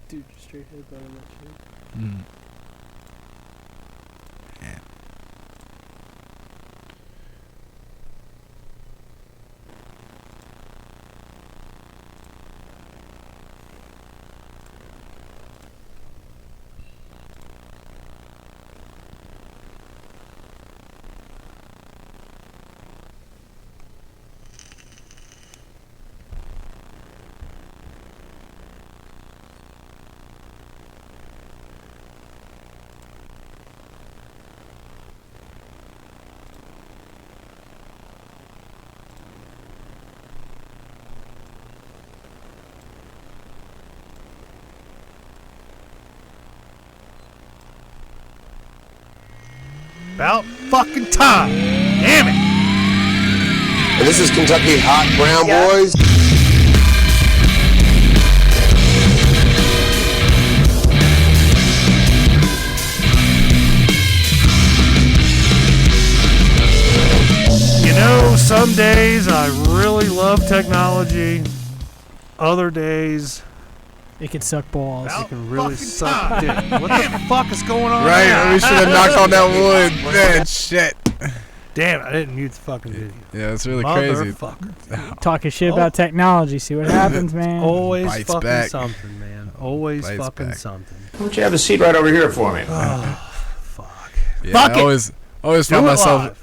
Dude, straight headbutt on that shit. Mm. Yeah. About fucking time. Damn it. And this is Kentucky Hot Brown Boys. You know, some days I really love technology. Other days, It can suck balls. it can really suck dick. What the fuck is going on? Right, now? we should have knocked on that wood. Man, shit. Damn it, I didn't mute the fucking video. Yeah, it's really crazy. Motherfucker. Talking shit about technology. See what happens, man. Always Bites fucking back. something, man. Always Bites fucking back. something. Why don't you have a seat right over here for me? Oh, fuck. Yeah, Fuck I it. always Do find it myself. live.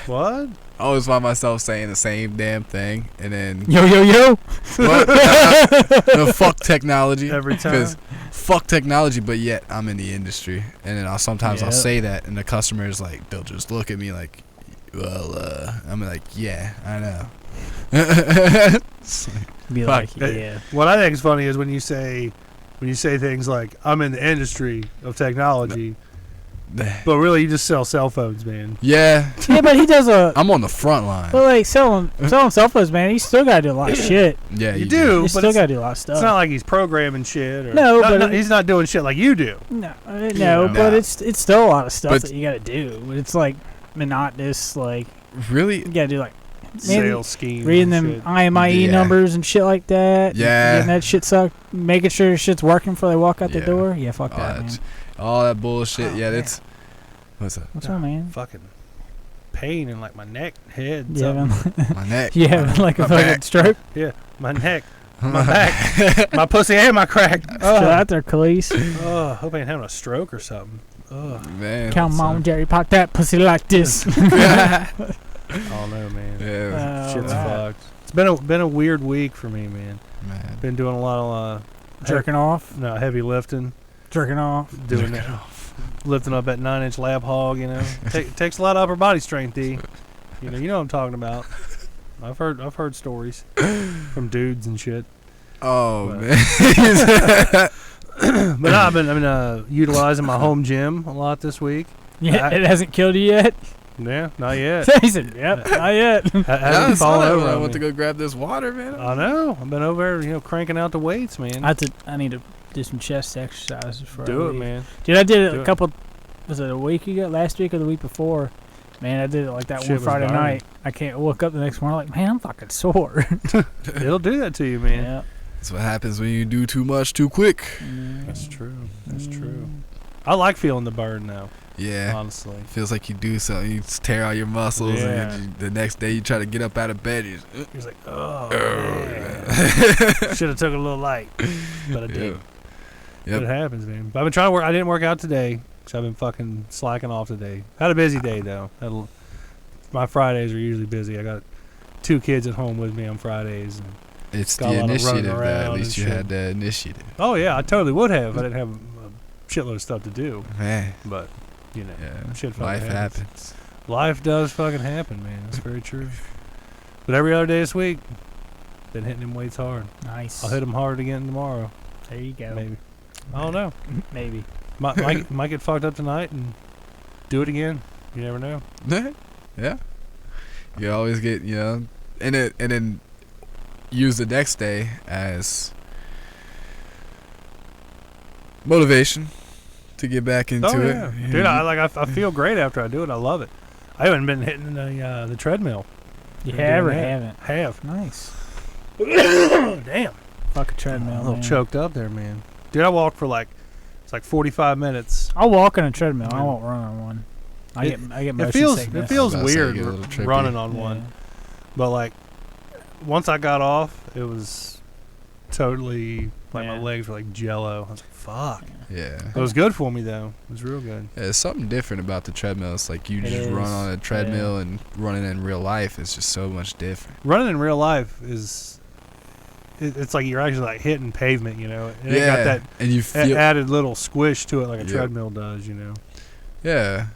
What? I always find myself saying the same damn thing, and then Yo, yo, yo. what? No, fuck technology Every time? because fuck technology, but yet I'm in the industry, and then I'll say that, and the customers like they'll just look at me like, well, I'm like, yeah, I know. Be Fuck. like, yeah. What I think is funny is when you say things like, I'm in the industry of technology, but really you just sell cell phones, man. Yeah, Yeah, but he does a. I'm on the front line. But like selling cell phones, man, he still gotta do a lot of shit. Yeah, You do, He but still gotta do a lot of stuff. it's not like he's programming shit. Or, No, but he's not doing shit like you do. No, know. but it's still a lot of stuff But- that you gotta do. It's like monotonous. Like Really? you gotta do like Sales scheme. reading and them shit. IMIE Yeah. numbers and shit like that. Yeah. Getting that shit sucked. Making sure shit's working before they walk out the Yeah. door. Yeah, fuck that, man. All that bullshit. Oh, yeah, man. that's what's that? What's wrong, man? Fucking pain in like my neck, head, Yeah, something. My neck. yeah, like a My fucking back. stroke. My neck, my back, my pussy and my crack. Chill Oh, out there, Khalees. oh, hope I ain't having a stroke or something. Oh, Man. Come on, Jerry, pop that pussy like this. oh no, man. Yeah, Shit's Alright. fucked. It's been a weird week for me, man. man. Been doing a lot of Jerking off. heavy lifting, Jerking off. doing it, lifting up that 9-inch lab hog. You know, takes a lot of upper body strength, D. You know what I'm talking about. I've heard stories from dudes and shit. Oh But- man. But no, I've been utilizing my home gym a lot this week. Yeah, it hasn't killed you yet. Yeah, not yet. He said, "Yep, not yet." I Hasn't saw fallen that over when I on went me. to go grab this water, man. I know. I've been over there, cranking out the weights, man. I need to do some chest exercises for. Do it, man. Dude, I did it Do a it. couple. Was it a week ago? Last week or the week before? Man, I did it like that Shit one was Friday burning. night. I can't woke up the next morning like, man, I'm fucking sore. It'll do that to you, man. Yeah. That's what happens when you do too much too quick. That's true. That's true. I like feeling the burn now, Yeah. honestly. Feels like you do something, you just tear out your muscles, Yeah. and then the next day you try to get up out of bed. You just, He's like, oh, man. should have took it a little light, but I Yeah. did. Yep. It happens, man. But I've been trying to work. I didn't work out today, so I've been fucking slacking off today. Had a busy day though. My Fridays are usually busy. I got 2 kids at home with me on Fridays. And, It's Got a the lot of running initiative that at around least and you shit. had the initiative. oh yeah, I totally would have. I didn't have a shitload of stuff to do. Man. But yeah, shit fucking Life happens. happens. Life does fucking happen, man. That's very true. But every other day this week, been hitting them weights hard. Nice. I'll hit them hard again tomorrow. There you go. Maybe. I don't know. Maybe. Might get fucked up tonight and do it again. You never know. Yeah. You always get, and then use the next day as motivation to get back into Oh yeah, it. dude. I feel great after I do it. I love it. I haven't been hitting the treadmill. You Been have or doing that. haven't? Have. Nice. Damn. Fuck a treadmill, A little man. choked up there, man. Dude, I walked for it's like 45 minutes. I'll walk on a treadmill. I won't run on one. I get motion sickness. It feels I was about to say, weird get a little trippy. running on Yeah. one. But like, once I got off, it was totally like my Yeah. legs were like jello. I was like, fuck. Yeah. It was good for me though. It was real good. There's something different about the treadmill. It's like you It just run is. on a treadmill and running in real life is just so much different. Running in real life is, it's like you're actually like hitting pavement, you know. It ain't Yeah, got that and you feel added little squish to it like a Yep. treadmill does, you know. yeah,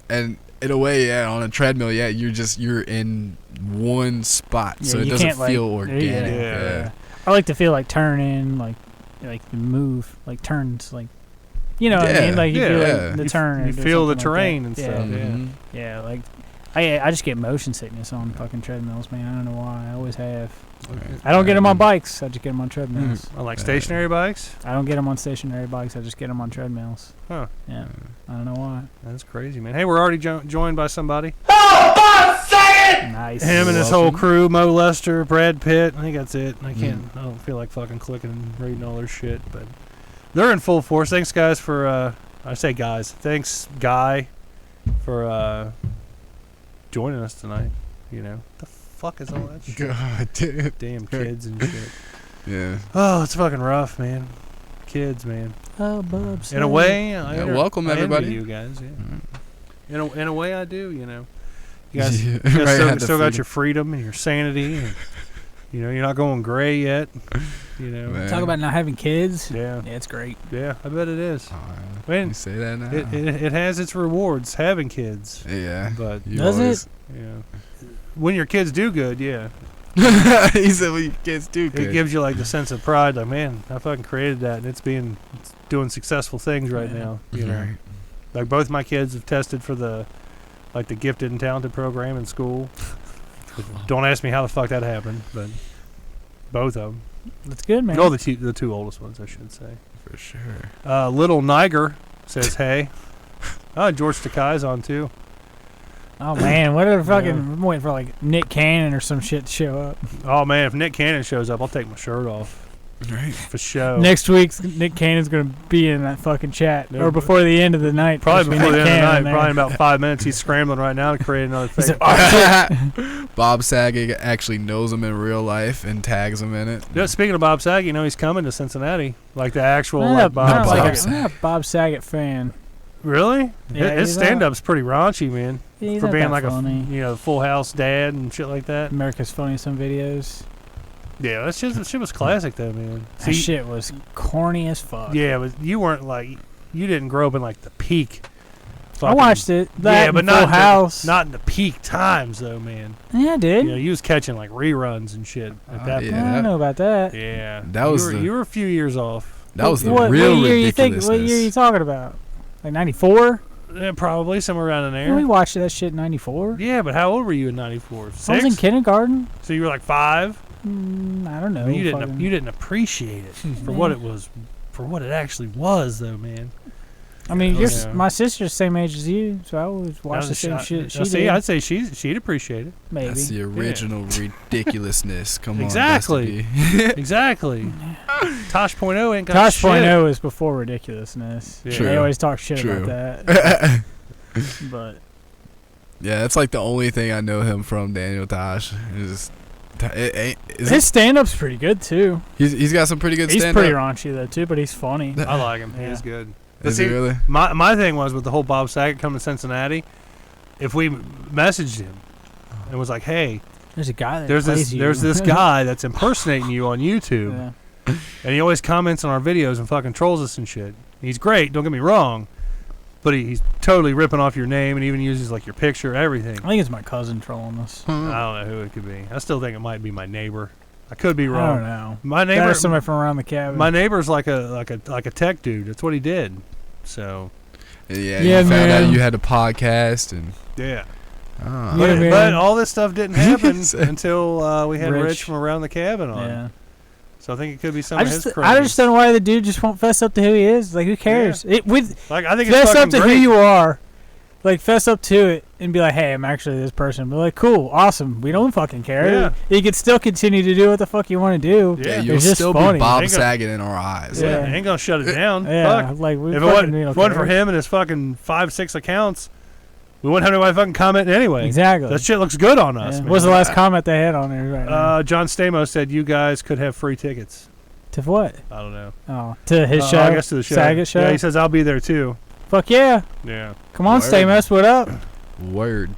and in a way, yeah, on a treadmill, yeah, you're in one spot, Yeah, so it you doesn't can't, like- feel organic. Yeah. I like to feel like turning, like the move, like turns, like you know what I Yeah. mean. Like you feel Yeah. like the turn. You or feel the something like terrain that. and Yeah. stuff. Yeah. Mhm. Yeah, like I just get motion sickness on fucking treadmills, man. I don't know why. I always have. Right. I don't get them on bikes. I just get them on treadmills. I like stationary bikes. I don't get them on stationary bikes. I just get them on treadmills. Huh. Yeah, I don't know why. That's crazy, man. Hey, we're already joined by somebody. Nice. Him and his Welcome. whole crew, Mo Lester, Brad Pitt. I think that's it. I don't feel like fucking clicking and reading all their shit, but they're in full force. Thanks, guys, for I say guys. Thanks, Guy, for joining us tonight. You know, the fuck is all that shit? God damn. Damn kids and shit. Yeah. Oh, it's fucking rough, man. Kids, man. Oh, Bubs. In a way, welcome, I envy everybody. you guys. Yeah. Mhm. In a way, I do. You know, you guys, Yeah, you guys right, still, had the still got freedom. your freedom and your sanity, and you know, you're not going gray yet. You know, Man. Talk about not having kids. yeah, Yeah, it's great. yeah. I bet it is. Oh, Man, you say that now? It has its rewards having kids, yeah. but You Does always- yeah, when your kids do good, yeah, He said, "Well, you kids do good." it gives you like the sense of pride. Like, man, I fucking created that, and it's doing successful things right Yeah. now. You know. Right. Like both my kids have tested for the gifted and talented program in school. Don't ask me how the fuck that happened, but both of them. That's good, man. No, the two oldest ones, I should say. For sure. Little Niger says, "Hey." Oh, George Takei's on too. Oh man, what are fucking? I'm waiting for like Nick Cannon or some shit to show up. Oh man, if Nick Cannon shows up, I'll take my shirt off Right. for show. Next week's Nick Cannon's gonna be in that fucking chat, No, or before the end of the night. Probably there's before the Nick end of the Cannon night. there. Probably in about 5 minutes. He's scrambling right now to create another He's thing. like, Bob Saget actually knows him in real life and tags him in it. Yeah, speaking of Bob Saget, you know he's coming to Cincinnati, like the actual I'm like Bob Bob Saget. I'm not a Bob Saget fan. Really? Yeah, His he's not- stand-up's pretty raunchy, man. He's For not being that like funny. a Full House dad and shit like that. America's Funniest Some Videos. Yeah, that shit was classic though, man. That shit was corny as fuck. Yeah, but you weren't like, you didn't grow up in like the peak. I fucking- watched it. That Yeah, and but Full not House. not in the peak times though, man. Yeah, I did. You know, you was catching like reruns and shit at that yeah. point. I don't know about that. Yeah, That was you were, the- you were a few years off. That was the what real year you think? ridiculousness. What year are you talking about? Like 94? Yeah, probably somewhere around in Yeah, we there. watched that shit in 94. Yeah, but how old were you in '94? I was in 6? kindergarten. So you were like 5. I don't know. I mean, you fucking- didn't appreciate it for what it was, for what it actually was, though, man. I mean, Yeah. my sister's the same age as you, so I always watch the same shit she See, did. I'd say she'd appreciate it. Maybe. That's the original ridiculousness. Come Exactly. on, Dusty. Exactly. Tosh.0 ain't got Tosh shit. 0 is before ridiculousness. Yeah. True. They always talk shit True. about that. But Yeah, that's like the only thing I know him from, Daniel Tosh. his stand-up's pretty good too. He's got some pretty good He's stand-up. pretty raunchy though too, but he's funny. I like him. Yeah. He's good. But Is he see, really? my thing was with the whole Bob Saget coming to Cincinnati, if we messaged him and was like, hey, There's a guy that there's plays you. this guy that's impersonating you on YouTube. Yeah. And he always comments on our videos and fucking trolls us and shit. He's great, don't get me wrong, but he's totally ripping off your name and even uses like your picture, everything. I think it's my cousin trolling us. I don't know who it could be. I still think it might be my neighbor. I could be I don't wrong. know. My That neighbor, or somebody from around the cabin. my neighbor's like a tech dude. That's what he did. So Yeah, Yeah, you found man. out you had a podcast and. yeah. Oh. Yeah, But, man. but all this stuff didn't happen until we had Rich. Rich from around the cabin on. Yeah. So I think it could be some I of just his I just craze. don't know why the dude just won't fess up to who he is. Like, who cares? It with Like I think it's fess fucking up to great. who you are. Like, fess up to it and be like, hey, I'm actually this person. Be like, cool, awesome. We don't fucking care. Yeah. You can still continue to do what the fuck you want to do. Yeah, you'll It's just still funny. be Bob Ain't gonna- Saget in our eyes. Yeah, Yeah. ain't gonna shut it down. Yeah, Fuck. like, we If it fucking wasn't don't for care. him and his fucking 5-6 accounts, we wouldn't have anybody fucking commenting anyway. Exactly. That shit looks good on us, Yeah. man. What's the last comment they had on there right now? John Stamos said you guys could have free tickets. To what? I don't know. Oh, to his show? I guess to the show. Saget show? Yeah, he says I'll be there too. Fuck yeah. Yeah. Come on, Word. Stamos, what up? Word.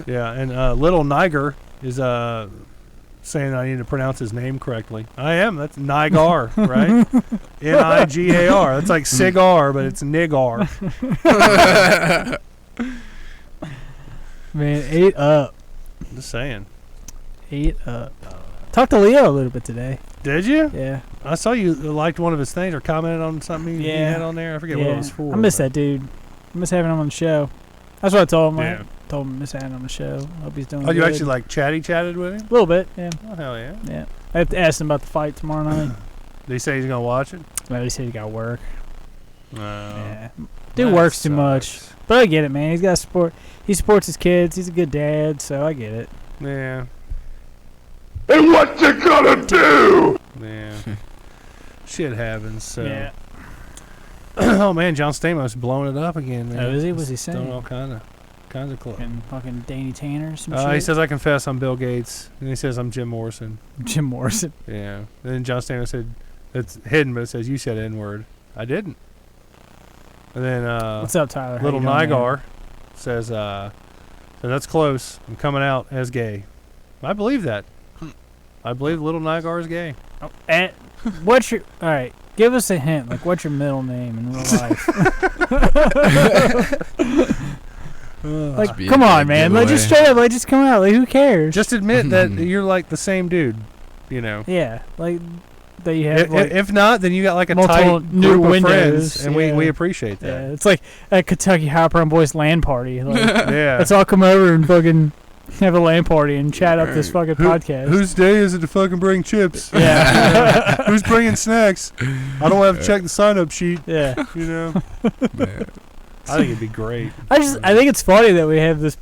Yeah, and Little Niger is saying I need to pronounce his name correctly. I am. That's Nigar, right? Nigar. That's like cigar, but it's Nigar. Man, 8 up. Just saying. 8 up. Talked to Leo a little bit today. Did you? Yeah. I saw you liked one of his things or commented on something he Yeah. had on there. I forget what it was for. I miss but- that dude. I miss having him on the show. That's what I told him. Yeah. I told him I miss having him on the show. Hope he's doing Oh, you good. actually like chatted with him? A little bit, yeah. Oh, hell yeah. Yeah. I have to ask him about the fight tomorrow night. Did he say he's going to watch it? Well, he said he got work. Yeah. Dude works too much. But I get it, man. He's got support. He supports his kids. He's a good dad, so I get it. Yeah. And what you gonna do? Yeah. Shit happens, so. Yeah. Oh, man, John Stamos blowing it up again, man. Oh, is he? What's he He's doing saying? all kinds of clubs. Fucking Danny Tanner, some He shit. says, I confess I'm Bill Gates. And he says, I'm Jim Morrison. Jim Morrison. Yeah. And then John Stamos said, it's hidden, but it says, you said N-word. I didn't. And then What's up, Tyler? How Little you doing, man? Nigar says, so that's close. I'm coming out as gay. I believe that. I believe Little Nigar is gay. Oh, and what's your... All right. Give us a hint. Like, what's your middle name in real life? Like, be come a on, big man. Like, just giveaway. straight up. Like, just come out. Like, who cares? Just admit that you're like the same dude, you know. Yeah. Like, that you have, like... If not, then you got like a multiple tight new group of windows, friends, and yeah. we appreciate Yeah, that. it's like a Kentucky High Prime Boys LAN party. Like, Yeah. let's all come over and fucking have a LAN party and chat up this fucking podcast. Whose day is it to fucking bring chips? Yeah. Who's bringing snacks? I don't have to check the sign-up sheet, Yeah. you know. Man. I think it'd be great. I think it's funny that we have this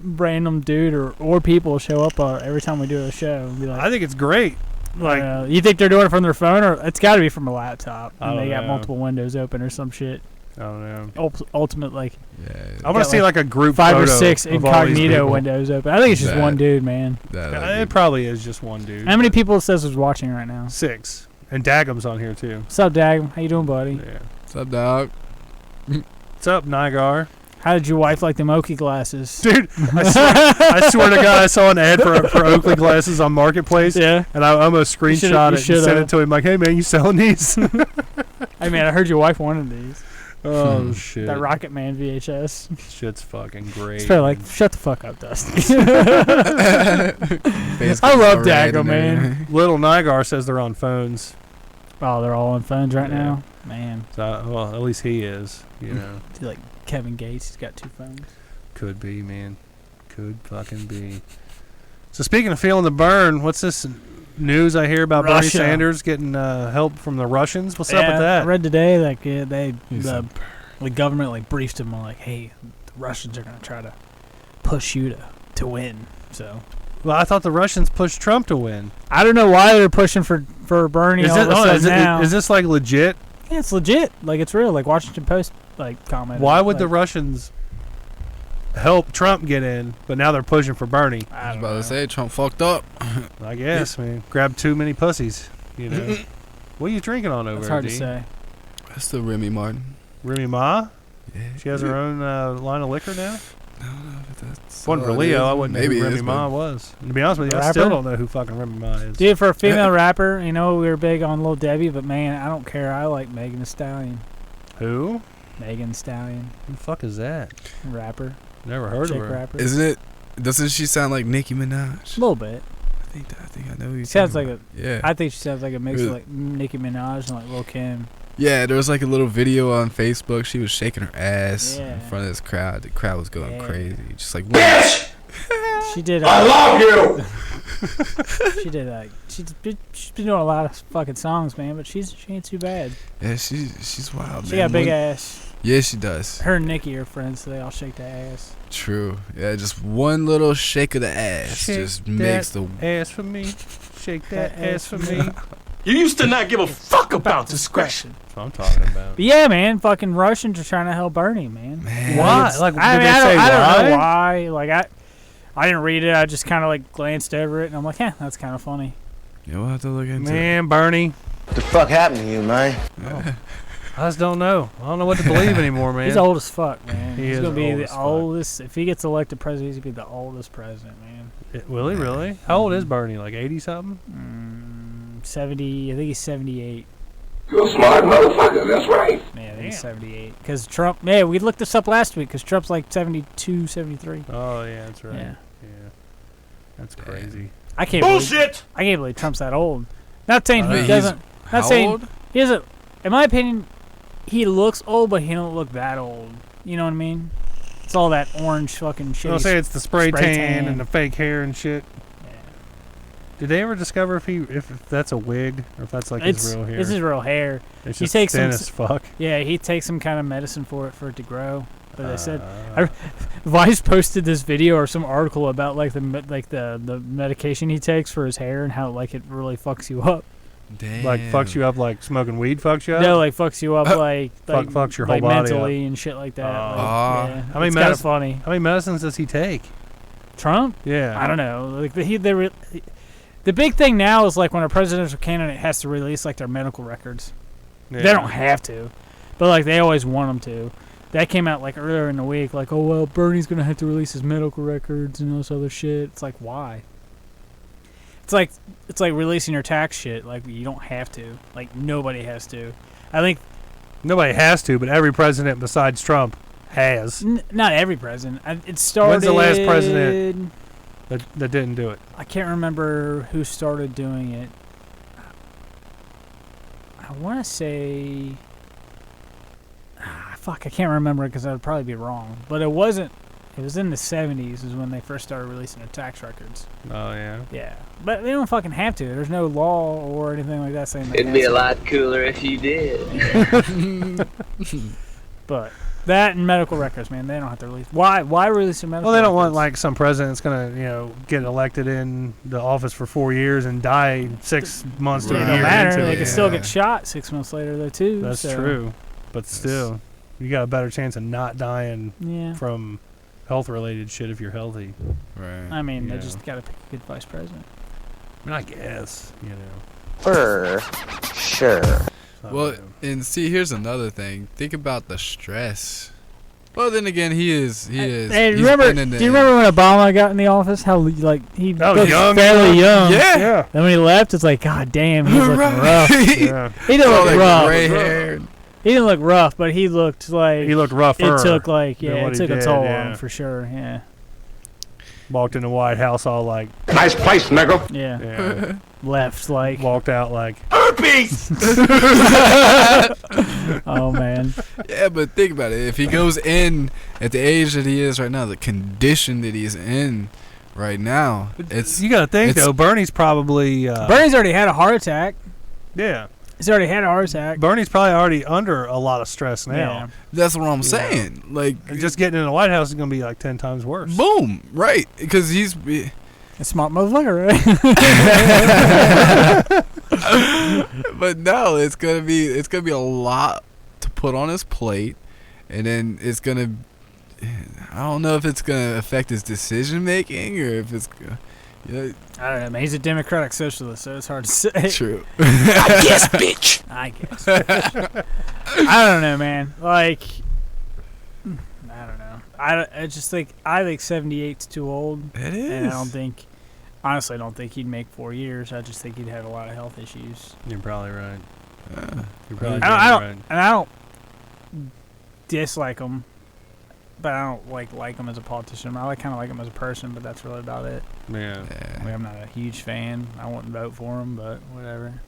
random dude or people show up every time we do a show and be like, I think it's great. Like, you think they're doing it from their phone, or it's got to be from a laptop I and don't they got know. multiple windows open or some shit. I don't know. Ultimate, like, Yeah. I want to see like a group 5 or photo 6 of all these incognito people. windows open. I think it's just That- one dude, man. It probably is just one dude. How many people it says is watching right now? 6. And Dagum's on here too. What's up, Dag? How you doing, buddy? Yeah. What's up, dog? What's up, Nigar? How did your wife like them Oakley glasses? Dude, I swear to God, I saw an ad for Oakley glasses on Marketplace, Yeah. and I almost screenshot it and sent it to him like, hey, man, you selling these? Hey, man, I heard your wife wanted these. Oh, shit. That Rocket Man VHS. Shit's fucking great. It's probably like, shut the fuck up, Dusty. Face I goes love all red Dago, and man. everything. Little Nigar says they're on phones. Oh, they're all on phones right Yeah. now? Man. So, well, at least he is, you know. It's like Kevin Gates, he's got 2 phones. Could be, man. Could fucking be. So speaking of feeling the burn, what's this news I hear about Bernie Russia. Sanders getting help from the Russians? What's up with I that? read today, like, He's the government, like, briefed him on, like, hey, the Russians are going to try to push you to win, so... Well, I thought the Russians pushed Trump to win. I don't know why they're pushing for Bernie Is all of a sudden now. is this like legit? Yeah, it's legit. Like, it's real. Like, Washington Post, like, comment. Why would the Russians help Trump get in, but now they're pushing for Bernie? I I was don't about know. to say Trump fucked up. I guess, man. Grab too many pussies, you know. What are you drinking on over It's there, hard to D? say. That's the Remy Martin. Remy Ma? Yeah. She has her own line of liquor now? I don't know if that's If it wasn't for all it Leo, is. I wouldn't Maybe know it who is, Remy but- Ma was. And to be honest with you, I Rapper? still don't know who fucking Remy Ma is. Dude, for a female rapper, you know, we were big on Lil Debbie, but man, I don't care. I like Megan Thee Stallion. Who? Megan Thee Stallion, Who the fuck is that? rapper, Never heard chick of her. rapper. Isn't it? Doesn't she sound like Nicki Minaj? A little bit. I think I know who you Sounds like a. Yeah. I think she sounds like a mix of Really? like Nicki Minaj and like Lil Kim. Yeah, there was like a little video on Facebook. She was shaking her ass Yeah. in front of this crowd. The crowd was going Yeah. crazy. Just like, Bitch! She did. I love you! She did. She's been doing a lot of fucking songs, man. But she ain't too bad. yeah, she's wild, She man. got a big When- ass. Yeah, she does. Her and Nikki are friends, so they all shake their ass. True. Yeah, just one little shake of the ass Shake just makes the ass for me. Shake that ass for me. You used to not give a fuck about discretion. That's what I'm talking about. But yeah, man, fucking Russians are trying to help Bernie, man. Why? Like, did I they say I don't why? know why. Like, I didn't read it. I just kind of like glanced over it, and I'm like, yeah, that's kind of funny. Yeah, we'll have to look into it. Man, Bernie. What the fuck happened to you, man? I just don't know. I don't know what to believe anymore, man. He's old as fuck, man. He He's is gonna be old the as fuck. oldest. If he gets elected president, he's gonna be the oldest president, man. Will he really? How old is Bernie? Like 80 something? 70. I think he's 78. You're a smart motherfucker, that's right. Yeah, I think he's 78. Because Trump. Yeah, we looked this up last week. Because Trump's like 72, 73. Oh yeah, that's right. Yeah. That's crazy. I can't. Bullshit! I can't believe Trump's that old. Not saying Wait, he he's doesn't. Not How saying old? he doesn't. In my opinion, he looks old, but he don't look that old. You know what I mean? It's all that orange fucking shit. I'll say it's the spray Spray tan tan. and the fake hair and shit. Did they ever discover if that's a wig or if that's like his real hair? It's his real hair. It's he just takes thin some- as fuck. Yeah, he takes some kind of medicine for it to grow. But they said Vice posted this video or some article about like the medication he takes for his hair and how like it really fucks you up. Damn. like fucks you up like smoking weed fucks you up. No, like fucks you up like fucks your like whole body mentally and shit like that. Oh. Like, yeah, How many it's kind of medicine- funny. How many medicines does he take? Trump? Yeah, I don't know. Like the big thing now is like when a presidential candidate has to release like their medical records. Yeah. They don't have to, but like they always want them to. That came out like earlier in the week. Like, oh well, Bernie's gonna have to release his medical records and all this other shit. It's like why? It's like releasing your tax shit. Like you don't have to. Like nobody has to. I think Nobody has to, but every president besides Trump has. not every president. It started. When's the last president that didn't do it? I can't remember who started doing it. I want to say. Fuck, I can't remember it because I would probably be wrong. But it wasn't. It was in the 70s is when they first started releasing their tax records. Oh yeah. Yeah. But they don't fucking have to. There's no law or anything like that saying they It'd be have a to. lot cooler if you did. But that and medical records, man, they don't have to release. Why release their medical Well, they don't records? want like some president that's gonna get elected in the office for 4 years and die 6 months to It a don't year matter. into They it. can still get shot 6 months later, though, too. That's so, true, but still, you got a better chance of not dying Yeah. from health-related shit if you're healthy. Right. I mean, they Yeah. just got to pick a good vice president. I mean, I guess For sure. So, Well, and see, here's another thing. Think about the stress. Well, then again, he is. Hey, he's remember? been in Do you remember when Obama got in the office? How like he That was looked young, fairly young. Yeah. yeah, Then when he left, it's like, God damn, he was looking rough. yeah. He didn't All look that rough. gray hair. He didn't look rough, but he looked like He looked rougher. it took like than yeah, what it he took a did, toll yeah. on him for sure. Yeah, Walked in the White House all like, Nice place, nigga. yeah. yeah. Left like, Walked out like, Herpes! oh man. Yeah, but think about it. If he goes in at the age that he is right now, the condition that he's in right now, it's you gotta think it's- though. Bernie's probably Bernie's already had a heart attack. yeah. He's already had a heart attack. Bernie's probably already under a lot of stress now. Yeah. that's what I'm saying. Like, And just getting in the White House is gonna be like 10 times worse. boom, right? Because he's. A smart motherfucker, right? But no, it's gonna be a lot to put on his plate, and then it's gonna. I don't know if it's gonna affect his decision making or if it's. Yeah, I don't know, man. He's a democratic socialist, so it's hard to say. true. I guess, bitch. I guess. I don't know, man. Like, I don't know. I just think 78's too old, It is. and honestly, I don't think he'd make 4 years. I just think he'd have a lot of health issues. You're probably right. Yeah. You're probably I don't, right. and I don't dislike him, but I don't like him as a politician. I kind of like him as a person, but that's really about it. Yeah. I mean, I'm not a huge fan. I wouldn't vote for him, but whatever.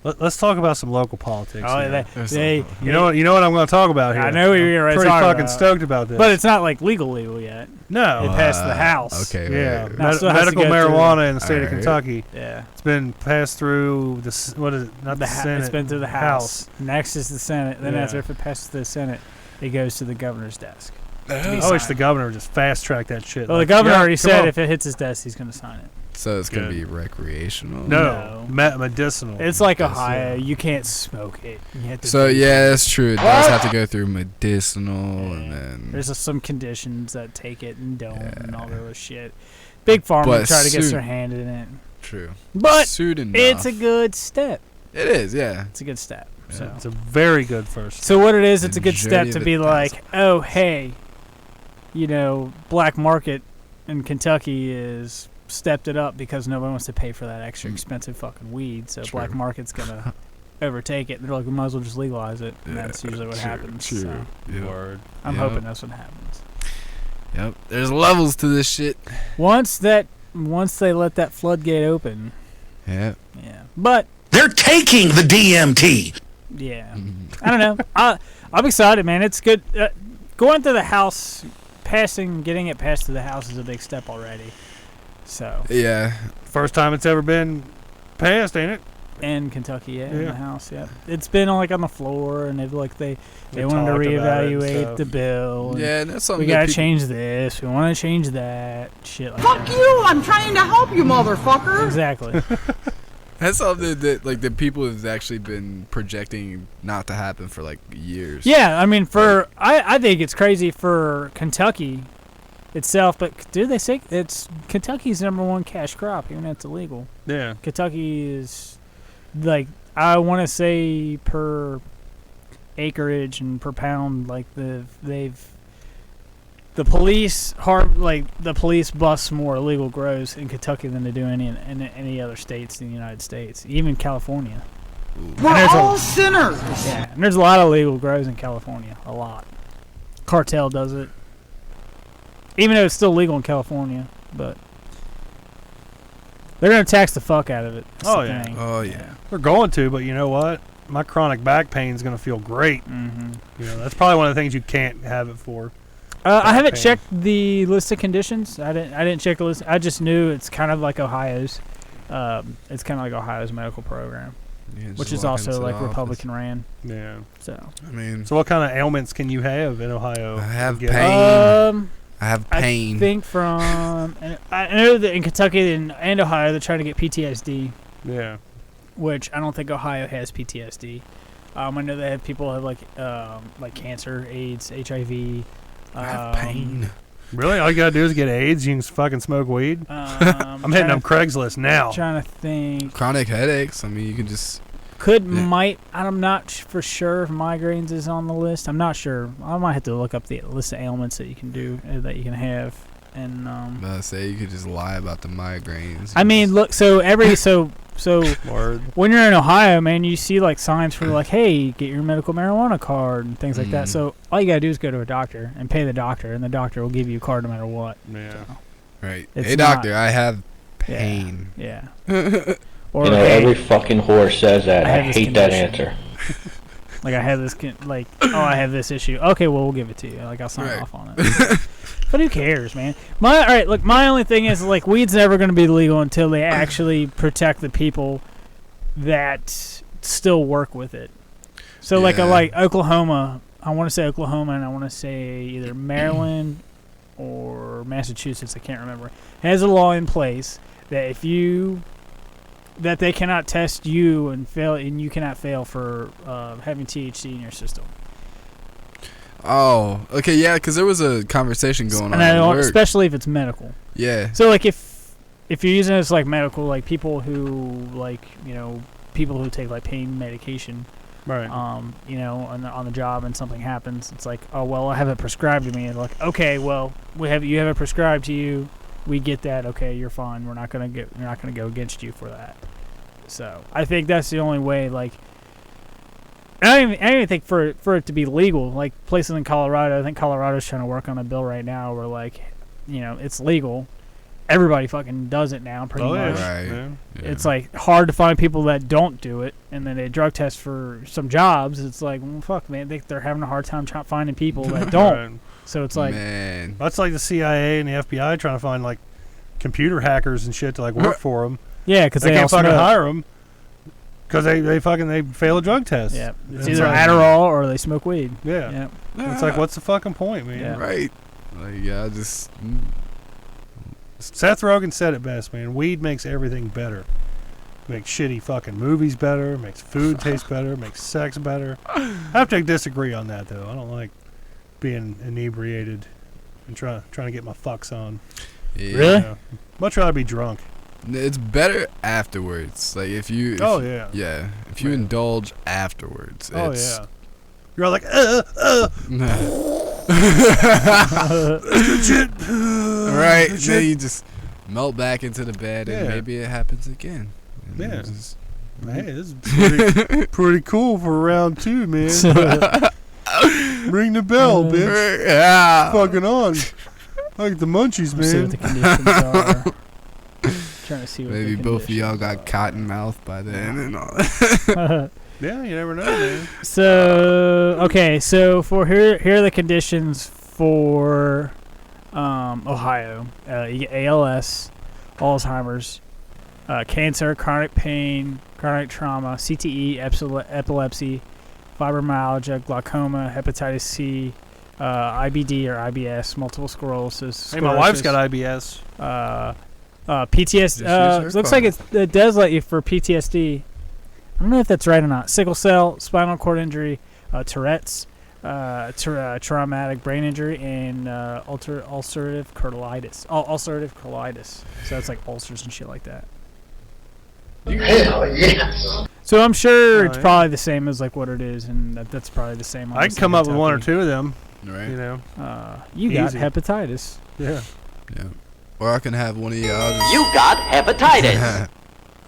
Let's talk about some local politics. Oh, here. You know what I'm going to talk about here. I know what you're I'm gonna pretty talk fucking about. stoked about this. But it's not like legal yet. no. It passed the House. Okay. Yeah, right. Now it still has to medical go through- marijuana in the state of Alright. Kentucky. Yeah. It's been passed through what is it? Not the Senate. It's been through the House. Next is the Senate. Then Yeah. after if it passes the Senate, it goes to the governor's desk. I wish the governor would just fast track that shit. Well, Like, the governor yeah, already come said on. if it hits his desk, he's going to sign it. So it's gonna Good. be recreational. No, medicinal. It's like Yes, Ohio. yeah. You can't smoke it. You have to So do yeah, that's true. It does have to go through medicinal, and then There's some conditions that take it and don't, and all Yeah. that other shit. Big Pharma But try to get soon- their hand in it, true. but Soon enough. it's a good step. It is, yeah. It's a good step. So, It's a very good first. so what it is, it's a good Majority step to of be it like, oh hey, black market in Kentucky is stepped it up because nobody wants to pay for that extra expensive fucking weed. So True. black market's gonna overtake it. They're like, we might as well just legalize it, and Yeah, that's usually what true, happens. True. So Yep. Word. I'm Yep. hoping that's what happens. Yep. There's levels to this shit. Once they let that floodgate open, Yeah. yeah. But They're taking the DMT. yeah, I don't know. I'm excited, man. It's good. Going through the house, getting it passed through the house is a big step already. So Yeah. First time it's ever been passed, ain't it? in Kentucky, yeah, in Yeah. the house, yeah. It's been on the floor, and they've they We wanted to talked about it and reevaluate stuff. the bill. And Yeah, and that's something we gotta that people, change this. We want to change that. Shit like Fuck that. you! I'm trying to help you, motherfucker! Exactly. That's something that like the people have actually been projecting not to happen for like years. Yeah, I mean, I think it's crazy for Kentucky itself, but do they say it's Kentucky's #1 cash crop, even though it's illegal? Yeah. Kentucky is I want to say per acreage and per pound, the police bust more illegal grows in Kentucky than they do in any other states in the United States, even California. We're there's all a- sinners! Yeah, and there's a lot of legal grows in California. A lot. Cartel does it. Even though it's still legal in California, but they're gonna tax the fuck out of it. That's Oh, the yeah. thing. Oh yeah. They're going to, but you know what? My chronic back pain is going to feel great. Mm-hmm. That's probably one of the things you can't have it for. I haven't pain. checked the list of conditions. I didn't check the list. I just knew it's kind of like Ohio's. It's kind of like Ohio's medical program, You which just is walk also into the like office. Republican ran. Yeah. So I mean, So what kind of ailments can you have in Ohio? I have to get- pain. I have pain. I think and I know that in Kentucky and Ohio they're trying to get PTSD, Yeah. which I don't think Ohio has PTSD. I know they have people who have like cancer, AIDS, HIV. I have pain. Really? All you got to do is get AIDS? You can fucking smoke weed? I'm hitting up Craigslist now. Trying to think. Chronic headaches. I mean, you can just. I'm not for sure if migraines is on the list. I'm not sure. I might have to look up the list of ailments that you can do, that you can have. And Say you could just lie about the migraines. I mean, look. So Word. when you're in Ohio, man, you see signs for hey, get your medical marijuana card and things like that. Mhm. So all you gotta do is go to a doctor and pay the doctor, and the doctor will give you a card no matter what. Yeah. Right. It's Hey not- doctor, I have pain. Yeah. Or You know, hey, every fucking whore says that. I I have this hate that condition. answer. I have this I have this issue. Okay, well we'll give it to you. I'll sign Right. off on it. But who cares, man? My only thing is weed's never going to be legal until they actually protect the people that still work with it. So Yeah. like Oklahoma, I want to say Oklahoma, and I want to say either Maryland or Massachusetts, I can't remember, has a law in place that that they cannot test you and you cannot fail for having THC in your system. Oh, okay, yeah, because there was a conversation going on And at work. especially if it's medical. Yeah. So if you're using it as medical, people who people who take pain medication, Right. on the job and something happens, it's oh well, I have it prescribed to me. And okay, well you have it prescribed to you. We get that. Okay, you're fine. We're not gonna go against you for that. So I think that's the only way. I don't even think for it to be legal. Places in Colorado, I think Colorado's trying to work on a bill right now where it's legal. Everybody fucking does it now, pretty much. Right. Yeah. Yeah. It's hard to find people that don't do it, and then they drug test for some jobs. It's well, fuck, man, they're having a hard time finding people that don't. Right. So it's Man. That's like the CIA and the FBI trying to find computer hackers and shit to work for them. yeah, because They can't also fucking know, hire them. Because they fail a drug test. Yeah, it's It's either like- Adderall or they smoke weed. Yeah. Yeah. It's like, what's the fucking point, man? Yeah. Right. Like, yeah, just. Seth Rogen said it best, man. Weed makes everything better. Makes shitty fucking movies better. Makes food taste better. Makes sex better. I have to disagree on that, though. I don't like being inebriated and trying to get my fucks on. Yeah. Really? You know. Much rather be drunk. It's better afterwards. Like, if you. Oh, yeah. Yeah. If you Man. indulge afterwards. Oh, it's, yeah. You're all like, shit. Right. Then you just melt back into the bed and Yeah. maybe it happens again. And Yeah. just- Hey, this is pretty cool for round 2, man. Ring the bell, bitch. Yeah. Fucking on. Like the munchies, Let's see what man. the conditions are. Trying to see what Maybe the both of y'all got conditions cotton mouth by then and all that. are. Yeah, you never know, man. So okay, so for here are the conditions for Ohio. You get ALS, Alzheimer's, cancer, chronic pain, chronic trauma, CTE, epilepsy, fibromyalgia, glaucoma, hepatitis C, IBD or IBS, multiple sclerosis. Hey, my wife's sclerosis, got IBS. PTSD. Just use her Looks card. like it does let you for PTSD. I don't know if that's right or not. Sickle cell, spinal cord injury, Tourette's, traumatic brain injury, and ulcerative colitis. Ulcerative colitis. So that's like ulcers and shit like that. Hell yes. So I'm sure it's yeah. probably the same as like what it is, and that's probably the same. I can come up with one or two of them, Right. you know. You got Easy. hepatitis. Yeah. Yeah. Or I can have one of y'all just. You got hepatitis.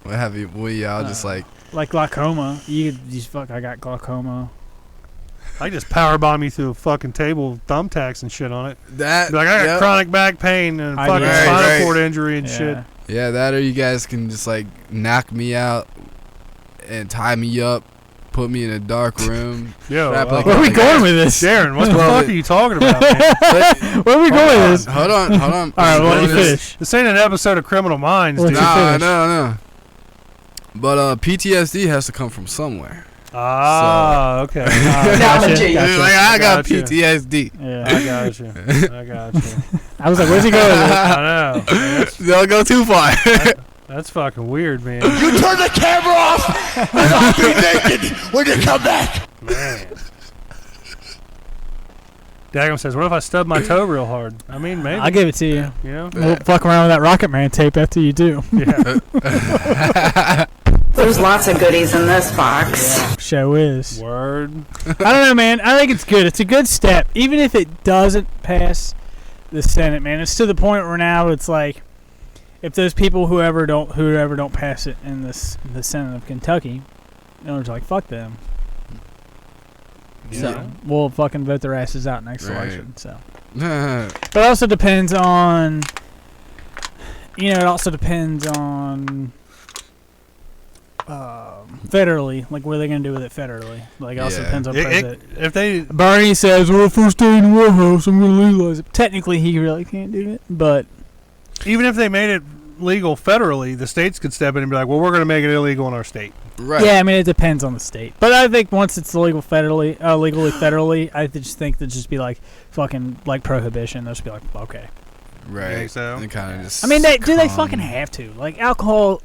We'll have one of y'all just like. Like glaucoma. You fuck. I got glaucoma. I just power bomb you through a fucking table with thumbtacks and shit on it. That. Be like, I got yep. chronic back pain and I fucking know. spinal Right. cord injury and shit. Yeah. Yeah, that or you guys can just like knock me out and tie me up, put me in a dark room. Yo, Strap like Where are we Like going with this? Darren, what the Well, fuck are you talking about, man? Where are we going with this? Hold on. All right, why don't you finish? This ain't an episode of Criminal Minds, What's dude. your No, finish? no. But PTSD has to come from somewhere. Ah, okay. Gotcha. Gee. Like, I got Gotcha. PTSD. Yeah. I got you. I got you. I was like, where's he going with this? I know. Don't go too far. That's fucking weird, man. You turn the camera off, and I'll be naked when you come back. Man. Daggum says, what if I stub my toe real hard? I mean, maybe. I'll give it to you. You know? We'll fuck around with that Rocket Man tape after you do. Yeah. There's lots of goodies in this box. Show is. Word. I don't know, man. I think it's good. It's a good step. Even if it doesn't pass the Senate, man. It's to the point where now it's like, if those people, whoever don't pass it in the Senate of Kentucky, it's like, fuck them. So we'll fucking vote their asses out next Right. election. So, but it also depends on, it also depends on federally, like what are they gonna do with it federally? Like it also Yeah. depends on president. If they, Bernie says, "Well, first day in the White House, I'm gonna legalize it." Technically, he really can't do it, but even if they made it legal federally, the states could step in and be like, well, we're going to make it illegal in our state. Right. yeah, I mean, it depends on the state. But I think once it's legally federally, I just think that just be like fucking like prohibition. They'll just be like, okay. Right. think so? And kind of just. I mean, they calm. fucking have to like alcohol.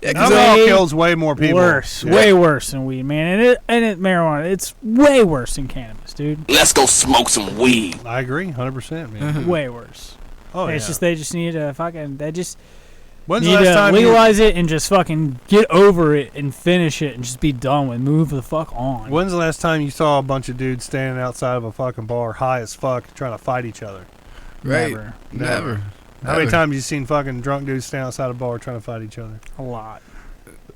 Yeah, 'cause Alcohol way kills way more people. Worse, Yeah. way worse than weed, man. And marijuana, it's way worse than cannabis, dude. Let's go smoke some weed. I agree, 100%, man. Way worse. Oh, yeah. It's just they just need to fucking When's the need last to time legalize it and just fucking get over it and finish it and just be done with. Move the fuck on. When's the last time you saw a bunch of dudes standing outside of a fucking bar, high as fuck, trying to fight each other? Right. Never. Never. How many times you seen fucking drunk dudes stand outside a bar trying to fight each other? A lot.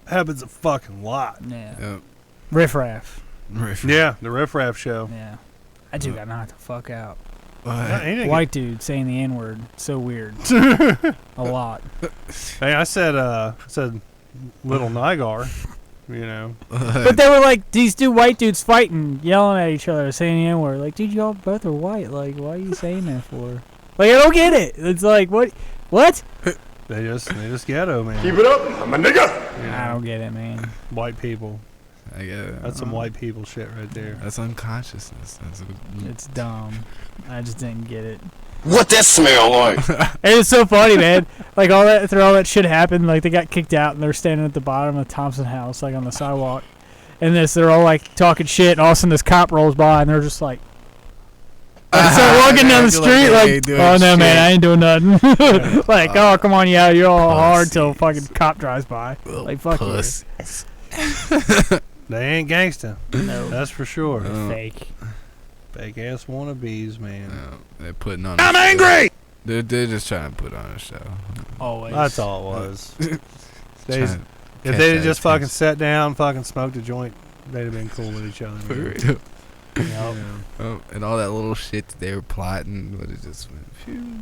Happens a fucking lot. Yeah. Yep. Riff raff. Yeah, the Riff Raff show. Yeah. I do got knocked the fuck out. Yeah, he didn't White dude saying the N word. So weird. A lot. Hey, I said little Nygar, you know. But they were like these two white dudes fighting, yelling at each other, saying the N word. Like, dude, y'all both are white. Like, why are you saying that for? Like, I don't get it. It's like, what? They just ghetto, man. Keep it up, I'm a nigga. I don't get it, man. White people. I get it. That's some white people shit right there. That's unconsciousness. It's dumb. I just didn't get it. What that smell like? And it's so funny, man. Like all that shit happened. Like they got kicked out and they're standing at the bottom of Thompson House, like on the sidewalk. And they're all like talking shit. And all of a sudden, this cop rolls by and they're just like start walking down the street. Like, oh no, man, I ain't doing nothing. Like, oh come on, yeah, you're all hard till fucking cop drives by. Like, fuck you. They ain't gangsta. No, That's for sure. fake. Fake ass wannabes, man. They're putting on. I'm angry. They're just trying to put on a show. Always. That's all it was. Trying If to they catch had that just fucking attention. sat down, fucking smoked a joint, they'd have been cool with each other. For man. real. Yup. Oh, and all that little shit that they were plotting, but it just went. Phew.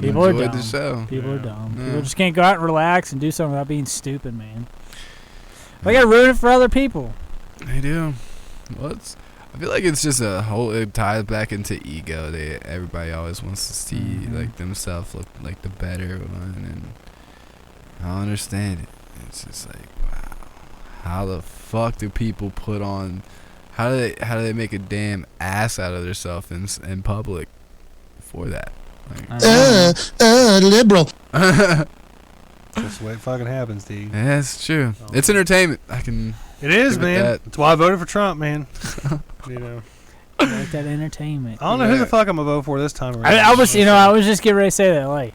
People are Enjoyed dumb. the show. People are Yeah. dumb. Yeah. People just can't go out and relax and do something without being stupid, man. They gotta ruin it for other people. They do. Well, I feel like it's just a whole. It ties back into ego. Everybody always wants to see like themselves look like the better one, and I don't understand it. It's just like, wow, how the fuck do people put on? How do they make a damn ass out of themselves in public for that? Like, Liberal. That's the way it fucking happens, dude. yeah, it's true. It's entertainment. I can. It is, Give it man. that. That's why I voted for Trump, man. You know. Like that entertainment. I don't know who the fuck I'm gonna vote for this time around. I was just getting ready to say that. Like,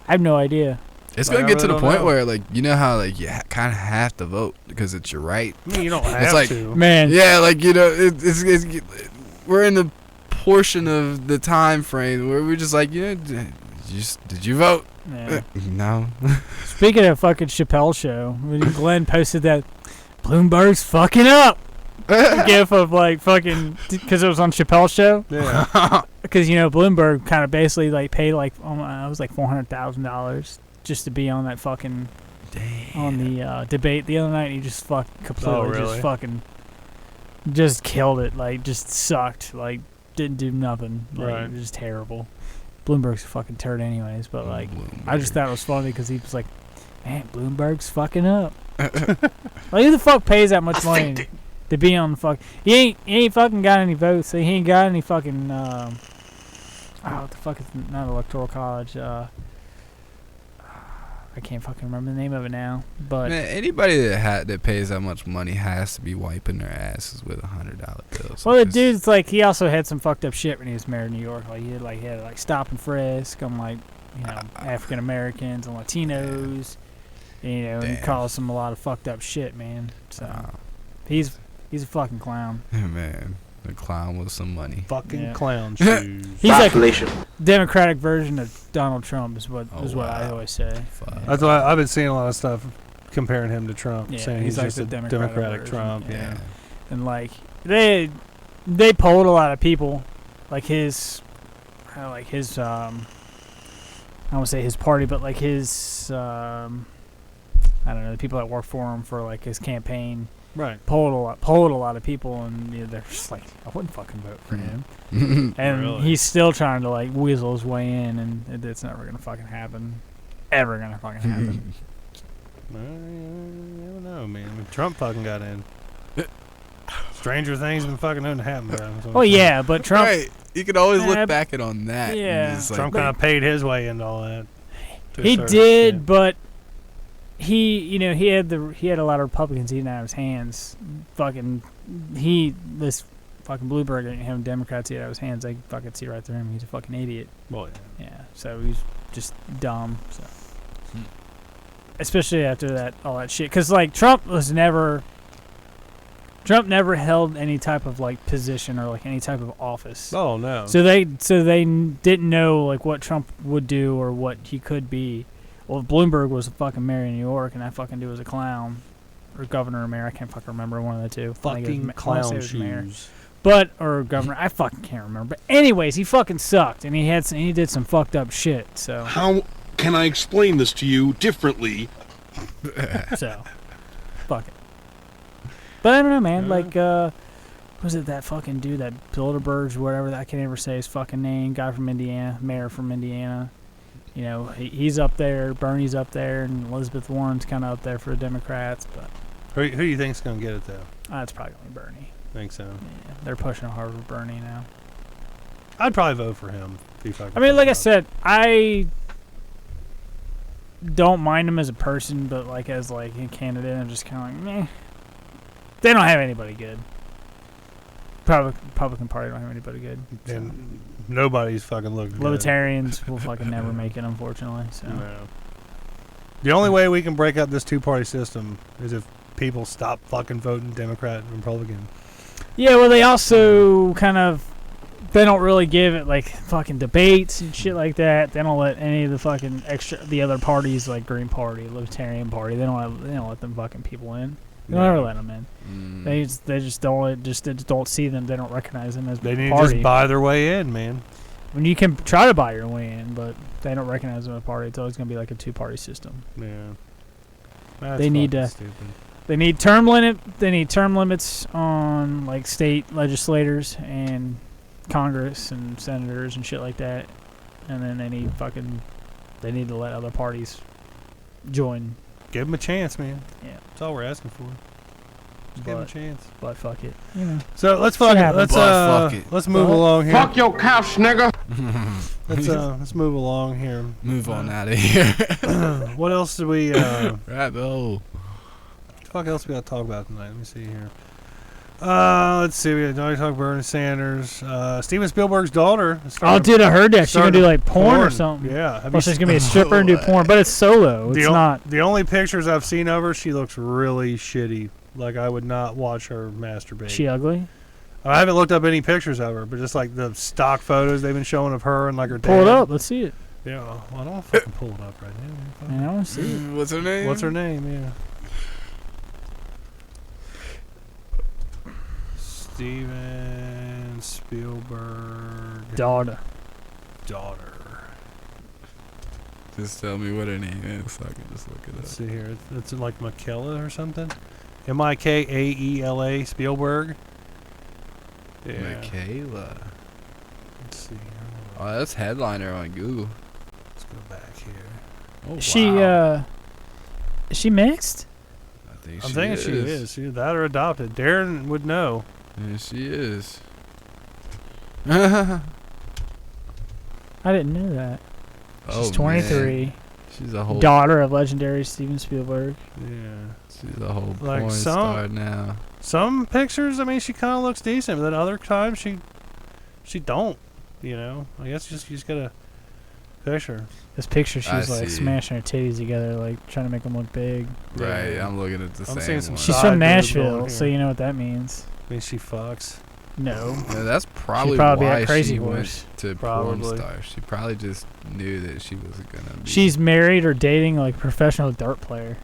I have no idea. It's Like, gonna I get to really the don't point know. where, like, you know how like you kind of have to vote because it's your right. I mean, you don't have like- to. Man, Yeah, like you know, it's we're in the portion of the time frame where we're just like, you know, did you vote? yeah. No. Speaking of fucking Chappelle show, when Glenn posted that Bloomberg's fucking up. GIF of like fucking because it was on Chappelle's show. Yeah. Because you know Bloomberg kind of basically like paid like it was like $400,000 just to be on that fucking on the debate the other night. He just completely really? just fucking just killed it. Like just sucked. Like didn't do nothing. Like, Right. it was just terrible. Bloomberg's a fucking turd anyways. But like I just thought it was funny because he was like, man, Bloomberg's fucking up. Like who the fuck pays that much money to be on the fuck? He ain't fucking got any votes. So he ain't got any fucking what the fuck is not electoral college? I can't fucking remember the name of it now. But Man, anybody that pays that much money has to be wiping their asses with $100 bills. well, the because- dude's like he also had some fucked up shit when he was mayor of New York. Like he had stop and frisk on like African Americans and Latinos. You know, he Damn. caused them a lot of fucked up shit, man. So he's a fucking clown. Man, the clown with some money. Fucking Yeah. clown shoes. He's like Population. Democratic version of Donald Trump is what Oh, what I wow. always say. Fuck. That's why I've been seeing a lot of stuff comparing him to Trump, Yeah, saying he's he's like just the a Democratic Democratic version, Trump. yeah. Yeah. And like they polled a lot of people, like his I won't say his party, but like his I don't know, the people that work for him for like his campaign Right. polled a lot of people, and they're just like, I wouldn't fucking vote for him. And Really? he's still trying to like weasel his way in, and it's never gonna fucking happen. Ever gonna fucking happen. I don't know, man. When Trump fucking got in. Stranger things been fucking known to happen, bro. That's what Oh I'm saying. yeah, but Trump. Right. You could always Yeah, look back on that. and yeah. just, like, Trump kind of paid his way into all that. to a He certain did, extent. but he had a lot of Republicans eating out of his hands. This fucking Bloomberg and him Democrats eat out of his hands. They fucking see right through him. He's a fucking idiot. Well, yeah. Yeah, so he's just dumb. So, especially after all that shit, because like Trump never held any type of like position or like any type of office. Oh no. So they didn't know like what Trump would do or what he could be. Well, if Bloomberg was a fucking mayor in New York, and that fucking dude was a clown, or governor or mayor. I can't fucking remember one of the two. I think it was fucking I wanna say it clown was mayor. shoes. Or governor. I fucking can't remember. But anyways, he fucking sucked, and he did some fucked up shit. So How can I explain this to you differently? fuck it. But I don't know, man. Like, was it that fucking dude, that Bilderbergs, whatever? I can't ever say his fucking name. Guy from Indiana, mayor from Indiana. You know, he's up there, Bernie's up there, and Elizabeth Warren's kind of up there for the Democrats. But Who do you think's gonna get it though? it's probably gonna be Bernie. Think so? Yeah, they're pushing hard for Bernie now. I'd probably vote for him. I mean, like I said, I don't mind him as a person, but like as like a candidate, I'm just kind of like, meh. They don't have anybody good. Republican Party don't have anybody good. So. And nobody's fucking looking good. Libertarians will fucking never make it, unfortunately. So. No. The only way we can break up this two-party system is if people stop fucking voting Democrat and Republican. Yeah, well, they also kind of, they don't really give it like fucking debates and shit like that. They don't let any of the fucking the other parties like Green Party, Libertarian Party. They don't let them fucking people in. They don't ever let them in. They just don't see them. They don't recognize them as they need party. to just buy their way in, man. When you can try to buy your way in, but they don't recognize them as a party. It's always gonna be like a two-party system. Yeah. That's They need fucking to- stupid. They need term limit. They need term limits on like state legislators and Congress and senators and shit like that. And then they need to let other parties join. Give them a chance, man. Yeah. That's all we're asking for. Just give them a chance. But fuck it. You know. So let's Shit happens. let's move along here. Fuck your couch, nigga. Let's move along here. Move on out of here. What else do we Rabbit hole. fuck else we got to talk about tonight? Let me see here. Let's see. We got talk Bernie Sanders. Steven Spielberg's daughter. Oh, dude, I heard that. She's gonna do like porn or porn. something. Yeah. Have Well, you she's gonna be a stripper and do porn, but it's solo. It's not. The only pictures I've seen of her, she looks really shitty. Like I would not watch her masturbate. She ugly. I haven't looked up any pictures of her, but just like the stock photos they've been showing of her and like her dad. Pull it up. Let's see it. Yeah. Well, I don't fucking pull it up right now. Man, I want to see it. What's her name? What's her name? Yeah. Steven Spielberg Daughter. daughter. Just tell me what her name is so I can just look it Let's up. see here. It's like Michaela or something. Mikaela Spielberg. Yeah. Michaela. Let's see. Oh, that's headliner on Google. Let's go back here. Oh, Is she mixed? I think I'm thinking she is. She that or adopted. Darren would know. Yeah, she is. I didn't know that. She's 23. Man. She's a whole Daughter of legendary Steven Spielberg. Yeah. She's a whole Like porn some- star now. Some pictures, I mean, she kind of looks decent, but then other times she don't. You know, I guess you just gotta picture. This picture, she's I like see. smashing her titties together, like trying to make them look big. Right, Yeah. I'm looking at the I'm same seeing some one. She's Side from boob Nashville, going so here. you know what that means. I mean, she fucks. No. Yeah, that's probably She'd probably be why a crazy she horse. went to Probably. porn star. She probably just knew that she was gonna be. She's married or dating like a professional dart player.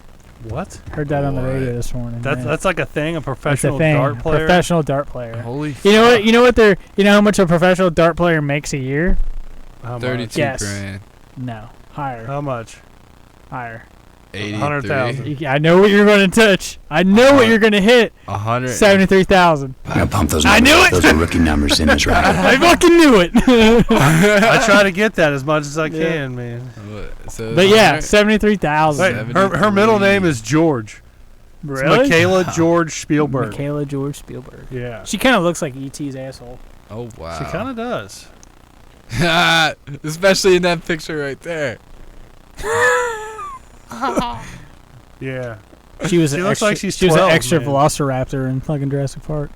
What? Heard that on the radio What? this morning. That's yeah. that's like a thing. A That's a professional thing. dart player. Professional dart player. Holy. You know what? You know what? You know how much a professional dart player makes a year? How much? 32 Yes. grand. No, higher. How much? Higher. 100,000. I know what you're going to touch. I know what you're going to hit. 100. 73,000. I gotta pump those I numbers. knew it. Those are rookie numbers in this round. I fucking knew it. I try to get that as much as I can, man. So But yeah, 100 73,000. Wait, her middle name is George. It's Really? Michaela George Spielberg. Michaela George Spielberg. Yeah. She kind of looks like E.T.'s asshole. Oh wow. She kind of does. Especially in that picture right there. Yeah. She was She an looks extra, like she's she was 12, an extra man. velociraptor in fucking Jurassic Park.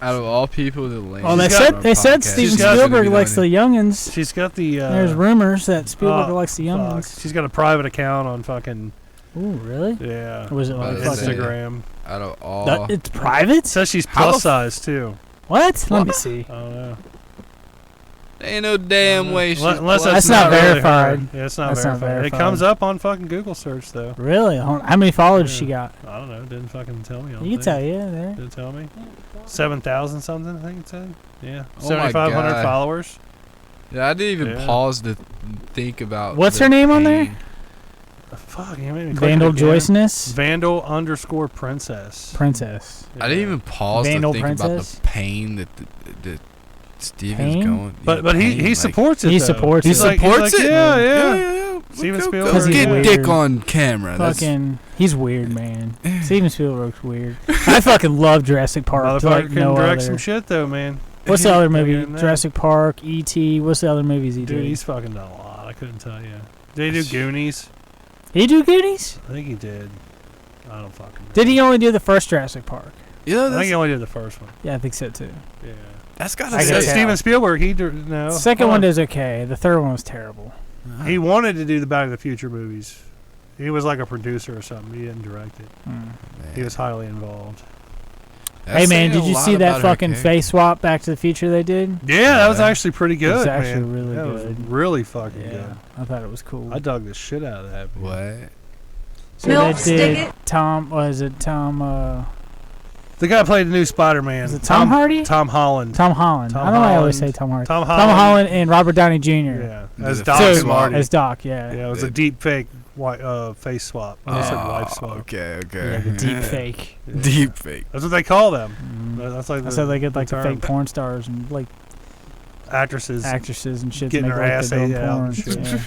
Out of all people to land. Oh, She's they said podcast, Steven she's got- Spielberg likes the youngins. She's got the. There's rumors that Spielberg oh, likes the fuck. youngins. She's got a private account on fucking. Ooh, really? Yeah. Or was it like About to say. fucking? Instagram. Out of all. It's private? It says she's How plus the size too. What? Let me see. I don't know. Ain't no damn way she's Unless plus That's not really her. verified. Yeah, it's not That's not verified. It verified. comes up on fucking Google search though. Really? How many followers does she got? I don't know. It didn't fucking tell me. I don't You can think. tell you there. Did it tell me? 7,000 something, I think it said. Yeah. Oh my 7,500 God. followers. Yeah, I didn't even Yeah. pause to think about. What's the her name on there? pain. Fuck, you made me click Vandal it again. Joyceness? Vandal_princess. Princess. I didn't even pause Vandal to think about Princess? the pain that Steven's Pain? going. But he supports it. He though. supports He it. supports it. Yeah. Steven Go- Spielberg. Go get He's dick weird. on camera. That's He's weird, man. Steven Spielberg's weird. I fucking love Jurassic Park. To Motherfucker like can no direct other. some shit though, man. What's the other movie? Fucking, Jurassic Park, E.T. What's the other movies he Dude, did? he's fucking done a lot. I couldn't tell you. Did he do Goonies? Did he do Goonies? I think he did. I don't fucking know. Did he only do the first Jurassic Park? yeah. I think That's, he only did the first one. Yeah, I think so too. Yeah. that's got I to guess say. Steven Spielberg, no. The second one is okay. The third one was terrible. He wanted to do the Back to the Future movies. He was like a producer or something. He didn't direct it. He was highly involved. Hey man, did you see that fucking face swap Back to the Future they did? Yeah, that was actually pretty good. It was actually man. really that good. Was really fucking Yeah, good. I thought it was cool. I dug the shit out of that. Man. What? So Milk, they stick did it. Tom. Was it Tom? The guy who played the new Spider-Man. Was it Tom Hardy? Tom Holland. Tom Holland. Tom I don't know why I always Holland. say Tom Hardy. Tom Tom Holland. Holland and Robert Downey Jr. Yeah, as The Doc face and swap. Marty. As Doc. Yeah. Yeah, it was a deep fake face swap. I said wife swap. Okay. Yeah, the deep fake. Yeah. Deep fake. That's what they call them. Mm. That's like I said they get like the term. fake porn stars and like actresses actresses and shit. getting to make her like ass they're doing ate out porn. and shit. Yeah.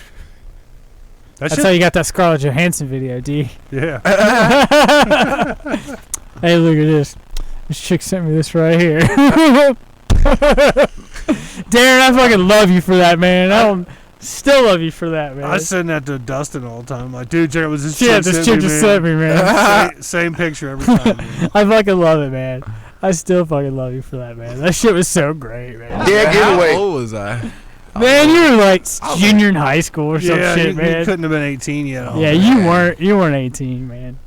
That's That's how you got that Scarlett Johansson video, D. Yeah. Hey, look at this. This chick sent me this right here. Darren, I fucking love you for that, man. I don't still love you for that, man. I send that to Dustin all the time. Like, dude, Jared was this Yeah, chick this sent chick me, just man. sent me, man. Same picture every time. Man. I fucking love it, man. I still fucking love you for that, man. That shit was so great, man. Yeah, How giveaway. old was I? Man, you were like junior in high school or some Yeah, shit, you man. couldn't have been 18 yet. Yeah, you weren't 18, man.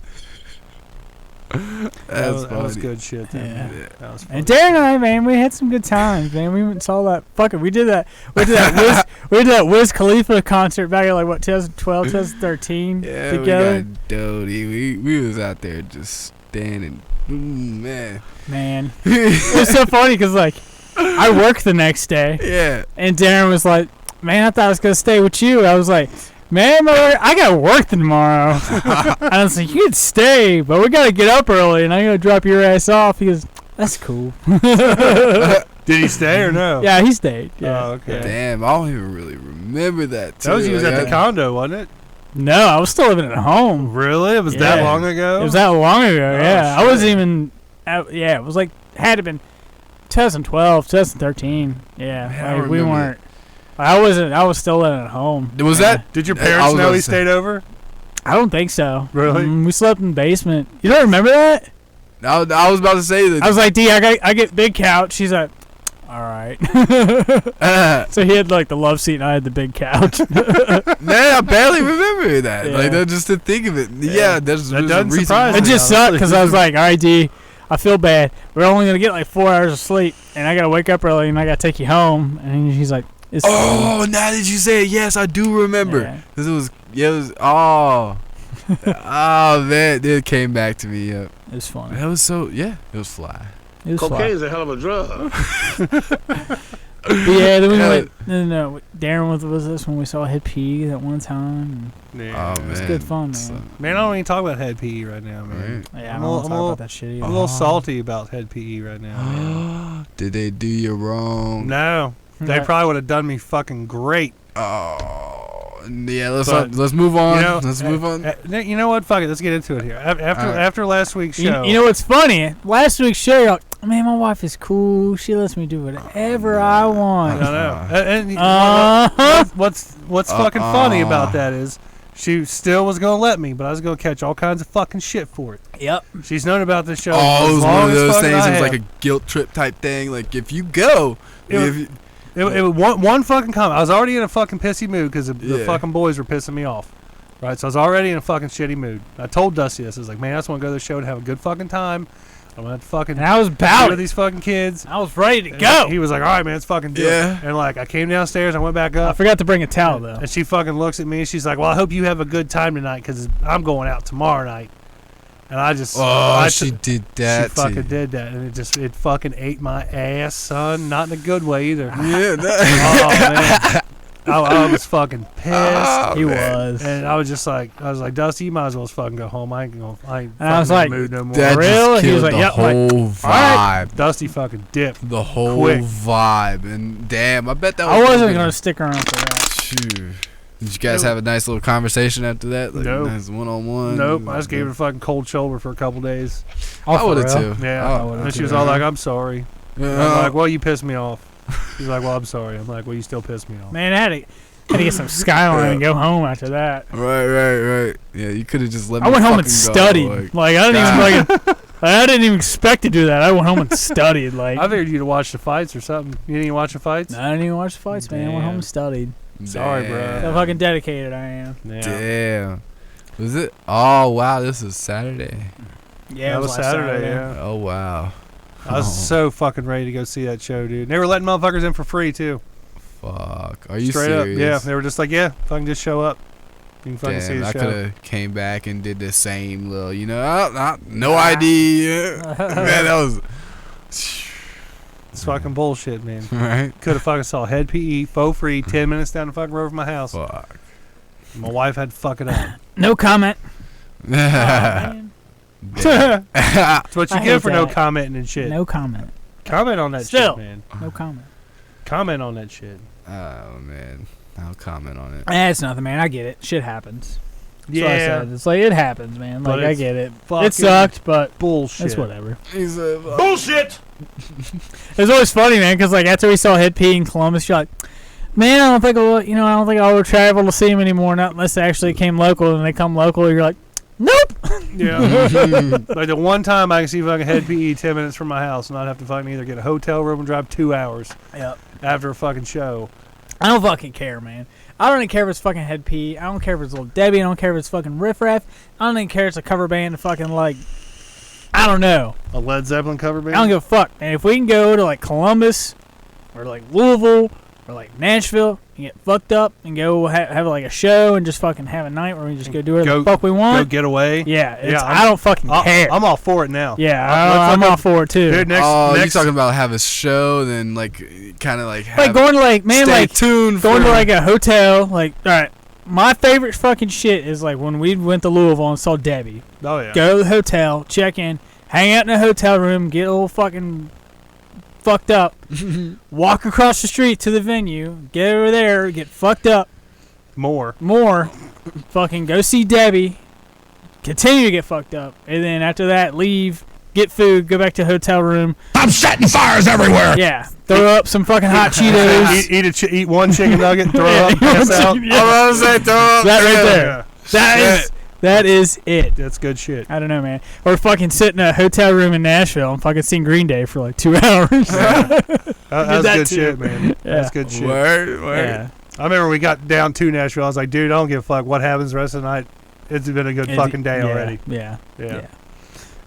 That's that was funny. good shit. Then, Yeah. man. That was funny. And Darren and I, man, we had some good times, man. We went and saw that. Fuck it, we did that. We did that Wiz Khalifa concert back in like what 2012, 2013 Yeah, together. we got Doty. We was out there just standing. Man. Man, it was so funny because like I worked the next day, Yeah. and Darren was like, "Man, I thought I was gonna stay with you." I was like, "Man, I got work tomorrow." I was like, "You could stay, but we gotta get up early, and I'm gonna drop your ass off." He goes, "That's cool." Did he stay or no? Yeah, he stayed. Yeah. Oh, okay. Yeah. Damn, I don't even really remember that. That was too. you was Like, at the condo, wasn't it? No, I was still living at home. Really? It was that Yeah. long ago? It was that long ago. Oh, Yeah, I shit. wasn't even. Yeah, it was like had to been 2012, 2013. Yeah, Man, I like, we remember weren't. I wasn't. I was still living at home. Was Yeah. that? Did your I parents was know gonna he say- stayed over? I don't think so. Really? We slept in the basement. You don't remember that? I was about to say that. I was like, D, I get big couch. She's like, all right. So he had like the love seat, and I had the big couch. Man, I barely remember that. Yeah. Like, just to think of it. Yeah, there's That a doesn't reason. surprise It me. just sucked because I was like, all right, D, I feel bad. We're only gonna get like 4 hours of sleep, and I gotta wake up early, and I gotta take you home. And he's like, it's Oh, now that you say it, yes, I do remember. Yeah. Cause it was. Oh, oh man, it came back to me. Yeah, It was fun. that was so. Yeah, it was fly. It was Cocaine fun. is a hell of a drug. But yeah, then we Yeah. went. No, Darren was with us when we saw Hit P that one time. Yeah. Oh man, It's good fun, man. So- Man, I don't even talk about head PE right now, man. right. Yeah, I I'm don't a- want to I'm talk a- about that shit either. I'm a little salty about head PE right now. Man. Did they do you wrong? No, they probably would have done me fucking great. Oh, yeah. Let's But, move on. You know, Let's move on. You know what? Fuck it. Let's get into it here. After last week's show. You know what's funny? Last week's show, you're like, man, my wife is cool. She lets me do whatever I I want. don't know. And Uh-huh. what's fucking funny about that is she still was gonna let me, but I was gonna catch all kinds of fucking shit for it. Yep. She's known about this show. Oh, it as was long one of as those fucking things. I It was have. like a guilt trip type thing. Like if you go, It was- if you- It was one fucking comment. I was already in a fucking pissy mood because the Yeah. fucking boys were pissing me off. Right, so I was already in a fucking shitty mood. I told Dusty this. I was like, man, I just want to go to the show and have a good fucking time. I'm gonna fucking And I was deal about with it. these fucking kids. I was ready to And go. He was like, all right, man, let's fucking do Yeah. it. And like, I came downstairs, I went back I up. forgot to bring a towel, though. And she fucking looks at me and she's like, well, I hope you have a good time tonight because I'm going out tomorrow night. And I just, she did that. She fucking did that, and it fucking ate my ass, son. Not in a good way either. Yeah. Oh man, I was fucking pissed. He was. And I was like, Dusty, you might as well just fucking go home. I ain't And fucking I was in the like, mood no more. That Real? just He was killed like, the yep, like, whole vibe. Dusty fucking dipped. The whole Quick. vibe. And damn, I bet that was I wasn't good. going to stick around for that. Shoot. Did you guys have a nice little conversation after that? Like Nope. nice one-on-one? Nope. I just gave it a fucking cold shoulder for a couple days. I would have real? too. Yeah. Oh, And she was all like, I'm sorry. And I'm yeah. like, well, you pissed me off. She's like, well, I'm sorry. I'm like, well, you still pissed me off. Man, I had to get some Skyline and go home after that. Right. Yeah, you could have just let me I went home and fucking go, studied. Like, I didn't even expect to do that. I went home and studied. Like, I figured you to watch the fights or something. You didn't even watch the fights? I didn't even watch the fights, man. I went home Damn. and studied. Sorry, Damn. bro. How fucking dedicated I am. Yeah. Damn. Was it? Oh, wow. This is Saturday. Yeah, That it was last Saturday, yeah. Oh, wow. I was so fucking ready to go see that show, dude. They were letting motherfuckers in for free, too. Fuck. Are you Straight serious? up. Yeah, they were just like, yeah, fucking just show up. You can fucking see Damn, the I show. could have came back and did the same little, no ID. Man, that was... It's fucking bullshit, man. Right? Could have fucking saw Head PE for free 10 minutes down the fucking road from my house. Fuck. My wife had to fuck it up. No comment. That's what you I get hate for no that. commenting and shit. No comment. Comment on that Still. shit, man. No comment. Comment on that shit. Oh, man. I'll comment on it. It's nothing, man. I get it. Shit happens. That's what I Yeah. said. It's like, it happens, man. But Like, I it's get it. fucking It sucked, but Bullshit. it's whatever. He's a... Bullshit! It was always funny, man, because like after we saw Head P in Columbus, you're like, man, I don't think I will travel to see him anymore, not unless they actually came local. And they come local, you're like, nope. Yeah. Like the one time I can see fucking Head PE 10 minutes from my house and not have to fucking either get a hotel room and drive 2 hours Yep. after a fucking show. I don't fucking care, man. I don't even care if it's fucking Head P. I don't care if it's Little Debbie. I don't care if it's fucking Riff Raff. I don't even care if it's a cover band. Fucking like, I don't know. A Led Zeppelin cover band? I don't give a fuck. And if we can go to like Columbus or like Louisville or like Nashville and get fucked up and go have like a show and just fucking have a night where we just go do whatever the fuck we Go want. get away. Yeah, it's, Yeah, I don't fucking care. I'm all for it now. Yeah, Let's I'm fucking- all for it too. Dude, next, you're next talking about have a show, then like kind of like have Like going to like, man, stay like tuned going for to like a hotel. Like, all right, my favorite fucking shit is like when we went to Louisville and saw Debbie. Oh yeah. Go to the hotel, check in, hang out in a hotel room, get a little fucking fucked up, walk across the street to the venue, get over there, get fucked up, More. fucking go see Debbie, continue to get fucked up, and then after that leave, get food, go back to the hotel room. I'm setting fires everywhere! Yeah, throw up some fucking hot Cheetos. Eat one chicken nugget, throw Yeah, up, pass out. yeah. I was gonna say throw up. That right there. Yeah. That is it. That's good shit. I don't know, man. Or fucking sit in a hotel room in Nashville and fucking sing Green Day for like 2 hours. That's that good too. shit, man. Yeah. That's good shit. Word. Yeah. I remember we got down to Nashville. I was like, dude, I don't give a fuck what happens the rest of the night. It's been a good fucking day already. Yeah. Yeah.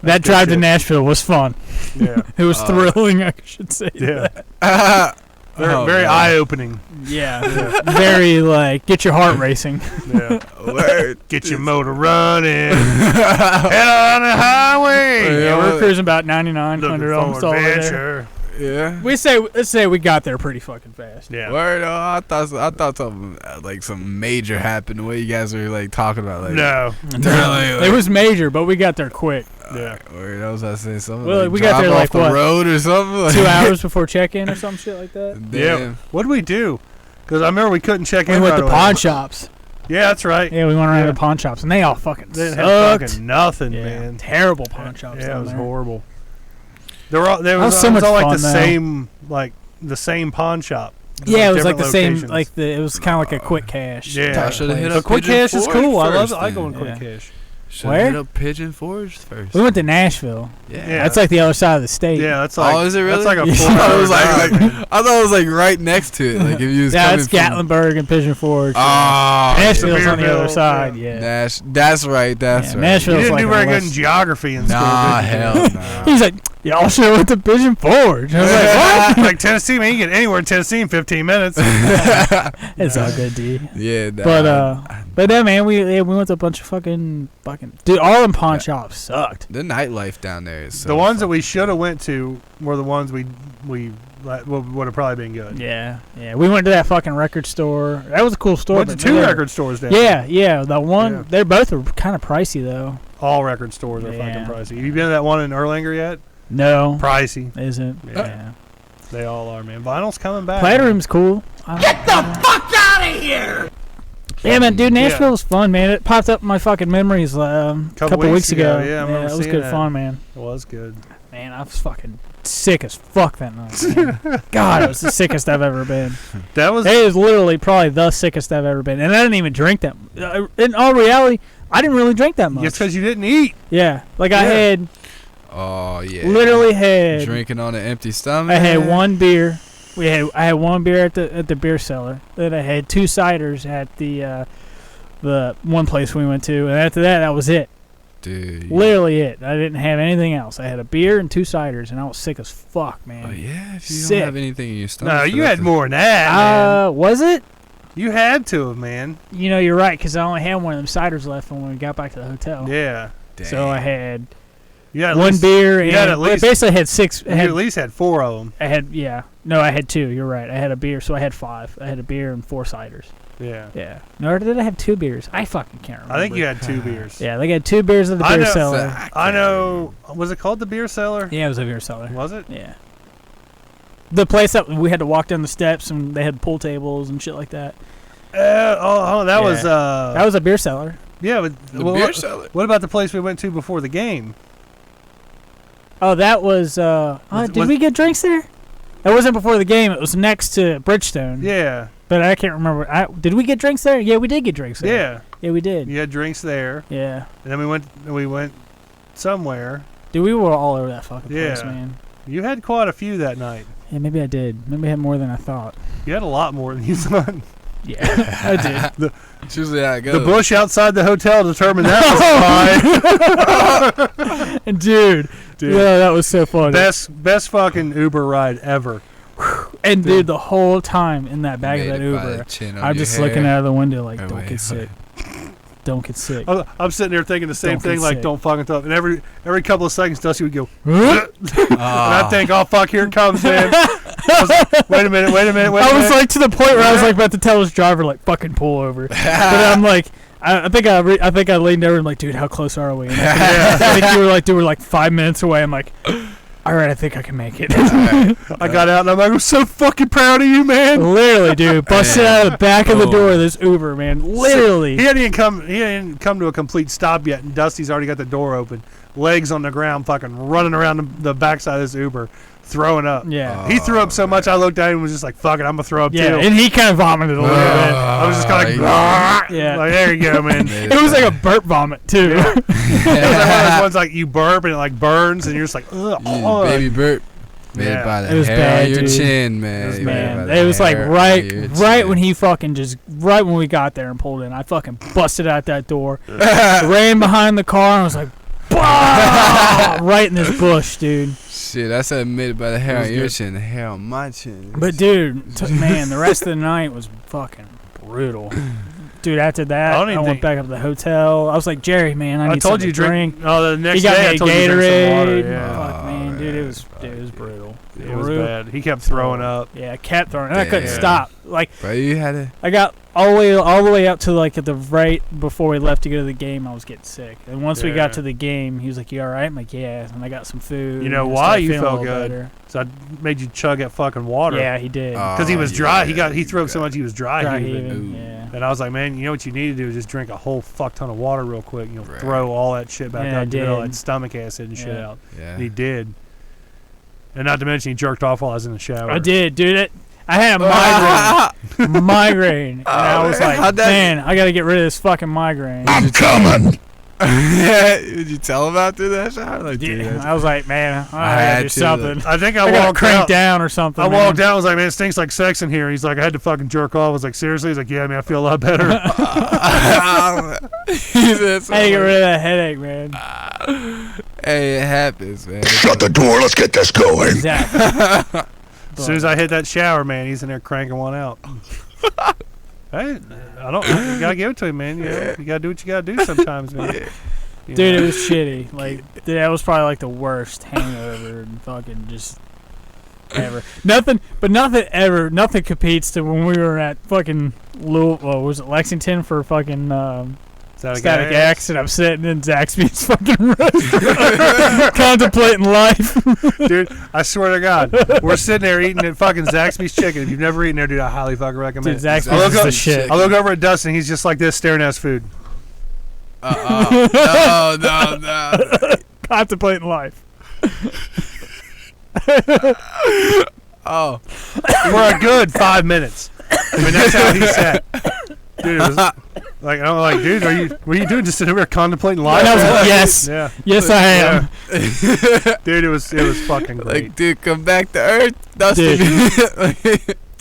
That good drive to shit. Nashville was fun. Yeah. It was thrilling, I should say. Yeah. that. Very eye-opening. Yeah. Very, like, get your heart racing. Yeah. Word. Get your motor running. Head on the highway. Yeah, we're cruising about 9,900 Looking almost for all the way there. adventure. Yeah. Let's say we got there pretty fucking fast. Yeah. Word. Oh, I thought something like some major happened. The way you guys were like talking about like. No. Really, It was major, but we got there quick. Yeah. Word. I was about to say something. Well, like we got there, drive off like, the what, road or something. Like, 2 hours before check-in or some shit like that. Damn. Yeah. What did we do? Because I remember we couldn't check We in went right to away. pawn shops. Yeah, that's right. Yeah, we went around Yeah. to pawn shops, and they all fucking They didn't sucked. have fucking nothing, Yeah, man. terrible pawn shops. Yeah, it down was there. horrible. There was so it much was all like fun, the though. same, like the same pawn shop. Yeah, it was like different the same, locations. like it was kind of like a quick cash. Yeah. type I should have hit place. up But Quick Pigeon Cash is Forge cool. I first, go in then. Quick Yeah. Cash. Should've Where? hit up Pigeon Forge first. We went to Nashville. Yeah. That's like the other side of the state. Yeah, that's like. Oh, is it really? That's like a Yeah. 4 I hour was drive, like, man. I thought it was like right next to it. Like if you was Yeah, coming it's from Gatlinburg and Pigeon Forge. Oh, Nashville's on the other Sevierville, side. Yeah. That's right. That's Yeah, right. Nashville- You Feels didn't like do a very good less- in geography in school. Nah, did you? hell no. He's like, Y'all should have went to Pigeon Forge. I was like, what? Like Tennessee, man, you get anywhere in Tennessee in 15 minutes. It's all good, D. Yeah, nah, But yeah, man, we went to a bunch of fucking dude. All them pawn shops sucked. the nightlife down there is so The ones that fun. we should have went to were the ones we would have probably been good. Yeah. We went to that fucking record store. That was a cool store. Went to but two they were- record stores down Yeah. The one, Yeah. they both are kind of pricey though. All record stores are Yeah. fucking pricey. Have you been to that one in Erlanger yet? No, Pricey. isn't. Yeah. Yeah. They all are, man. Vinyl's coming back. Playroom's cool. Get the fuck out of here! Yeah, man, dude, Nashville was fun, man. It popped up in my fucking memories a couple weeks ago. Yeah, I remember it was seeing good that. fun, man. It was good. Man, I was fucking sick as fuck that night. Man. God, it was the sickest I've ever been. That was It is literally probably the sickest I've ever been, and I didn't even drink that. In all reality, I didn't really drink that much. just because you didn't eat. Yeah, like I Yeah. had Oh yeah. literally had Drinking on an empty stomach. I had one beer. I had one beer at the beer cellar. Then I had 2 ciders at the one place we went to, and after that was it. Dude. Literally it. I didn't have anything else. I had a beer and 2 ciders, and I was sick as fuck, man. Oh yeah. If you Sick. don't have anything in your stomach. No, for you that had to- more than that, man. Was it? You had to have, man. You know, you're right, because I only had one of them ciders left when we got back to the hotel. Yeah. Dang. So I had You had at one least, beer, you and had at least- basically I had 6. You at least had 4 of them. I had I had 2. You're right. I had a beer, so I had 5. I had a beer and 4 ciders. Yeah. Yeah. No, or did I have 2 beers? I fucking can't remember. I think you had 2 beers. Yeah, they had 2 beers at the I beer know- cellar. I know. Was it called the beer cellar? Yeah, it was a beer cellar. Was it? Yeah. The place that we had to walk down the steps, and they had pool tables and shit like that. That was That was a beer cellar. yeah. But The beer cellar. what about the place we went to before the game? Oh, that was. Did we get drinks there? It wasn't before the game. It was next to Bridgestone. Yeah. But I can't remember. Did we get drinks there? Yeah, we did get drinks there. Yeah. Yeah, we did. You had drinks there, Yeah. and then we went somewhere. Dude, we were all over that fucking place, Yeah. man. You had quite a few that night. Yeah, maybe I did. Maybe I had more than I thought. You had a lot more than you thought. Yeah, I did. It's usually how it goes. The bush outside the hotel determined that was fine. And dude, yeah, that was so funny. Best fucking Uber ride ever. And dude, the whole time in that back of that Made it by the Uber, chin on I'm your just hair. looking out of the window like, Oh, don't wait, get sick. Don't get sick. I'm sitting there thinking the same Don't thing, get like sick. don't fucking talk. And every couple of seconds, Dusty would go, Huh? and I think, oh fuck, here it comes, man. I was like, wait a minute. I was like to the point where I was like about to tell his driver like fucking pull over, but I'm like, I think I leaned over and like, dude, how close are we? And I think you were like, dude, we're like 5 minutes away. I'm like, all right, I think I can make it. I got out and I'm like, I'm so fucking proud of you, man. Literally, dude, busted out of the back of the door of this Uber, man. Literally. He hadn't even come to a complete stop yet, and Dusty's already got the door open, legs on the ground, fucking running around the backside of this Uber, throwing up. Yeah. He threw up so much, I looked at him and was just like, fuck it, I'm gonna throw up Yeah, too. and he kind of vomited a little bit. I was just kind of like, Yeah. like, there you go, man. It was like a burp vomit too. It was like one of those ones like you burp and it like burns and you're just like, ugh. Baby burp. Made Yeah. it by the It was hair bad, on your dude. chin, man. It was You made bad. by the It was like hair on your right chin. when he fucking right when we got there and pulled in, I fucking busted out that door, ran behind the car, and I was like, bah! Right in this bush, dude. Shit, I said made it by the hair It was on your good. chin, the hair on my chin. But dude, man, the rest of the night was fucking brutal. Dude, after that, I don't I even went think- back up to the hotel. I was like, Jerry, man, I need told something you to drink. Oh, the next He got day I me a told you to drink some water. Gatorade. Yeah. Fuck, man, Oh, dude, man, it was brutal. It was bad. He kept throwing up. Yeah, I kept throwing, and I couldn't Damn. stop. Like, Bro, you had to. I got all the way up to like at the right before we left to go to the game. I was getting sick, and once we Yeah. got to the game, he was like, "You all right?" I'm like, "Yeah," and I got some food. You know and I why started you feeling a felt little good? better. So I made you chug that fucking water. Yeah, he did. Because he was dry. He threw up so much he was dry, Dry heaving. heaving, Ooh. yeah. And I was like, man, you know what you need to do is just drink a whole fuck ton of water real quick. You know, Right. throw all that shit back Yeah, I out, get all did. that stomach acid and shit Yeah. out. Yeah. And he did. And not to mention, he jerked off while I was in the shower. I did, dude. I had a migraine, and I was like, How'd that- "Man, I got to get rid of this fucking migraine." I'm coming. Did you tell him about through that shower? Like, dude, Yeah, that's- I was like, "Man, I I gotta had do to, something." I think I I gotta walked crank out. down or something. I man. walked out. I was like, man, it stinks like sex in here. He's like, I had to fucking jerk off. I was like, seriously? He's like, yeah, man, I feel a lot better. He said I had to get rid of that headache, man. Hey, it happens, man. Shut the door. Let's get this going. Exactly. As soon as I hit that shower, man, he's in there cranking one out. Hey, I don't. You gotta give it to him, man. You gotta do what you gotta do sometimes, man. You Dude, know? it was shitty. Like, dude, that was probably like the worst hangover and fucking just ever. Nothing competes to when we were at fucking was it Lexington for fucking Static X, and I'm sitting in Zaxby's fucking restaurant contemplating life. Dude, I swear to God, we're sitting there eating at fucking Zaxby's chicken. If you've never eaten there, dude, I highly fucking recommend Dude, it. Zaxby's is the shit. I look over at Dustin. He's just like this, staring at his food. No. Contemplating life. Oh. For a good 5 minutes. I mean, that's how he sat. Dude, it was like, I'm like, dude, what are you doing? Just sitting over there contemplating life? Yes. Yeah. Yes, I am. Yeah. Dude, it was fucking great. Like, dude, come back to Earth, Dustin.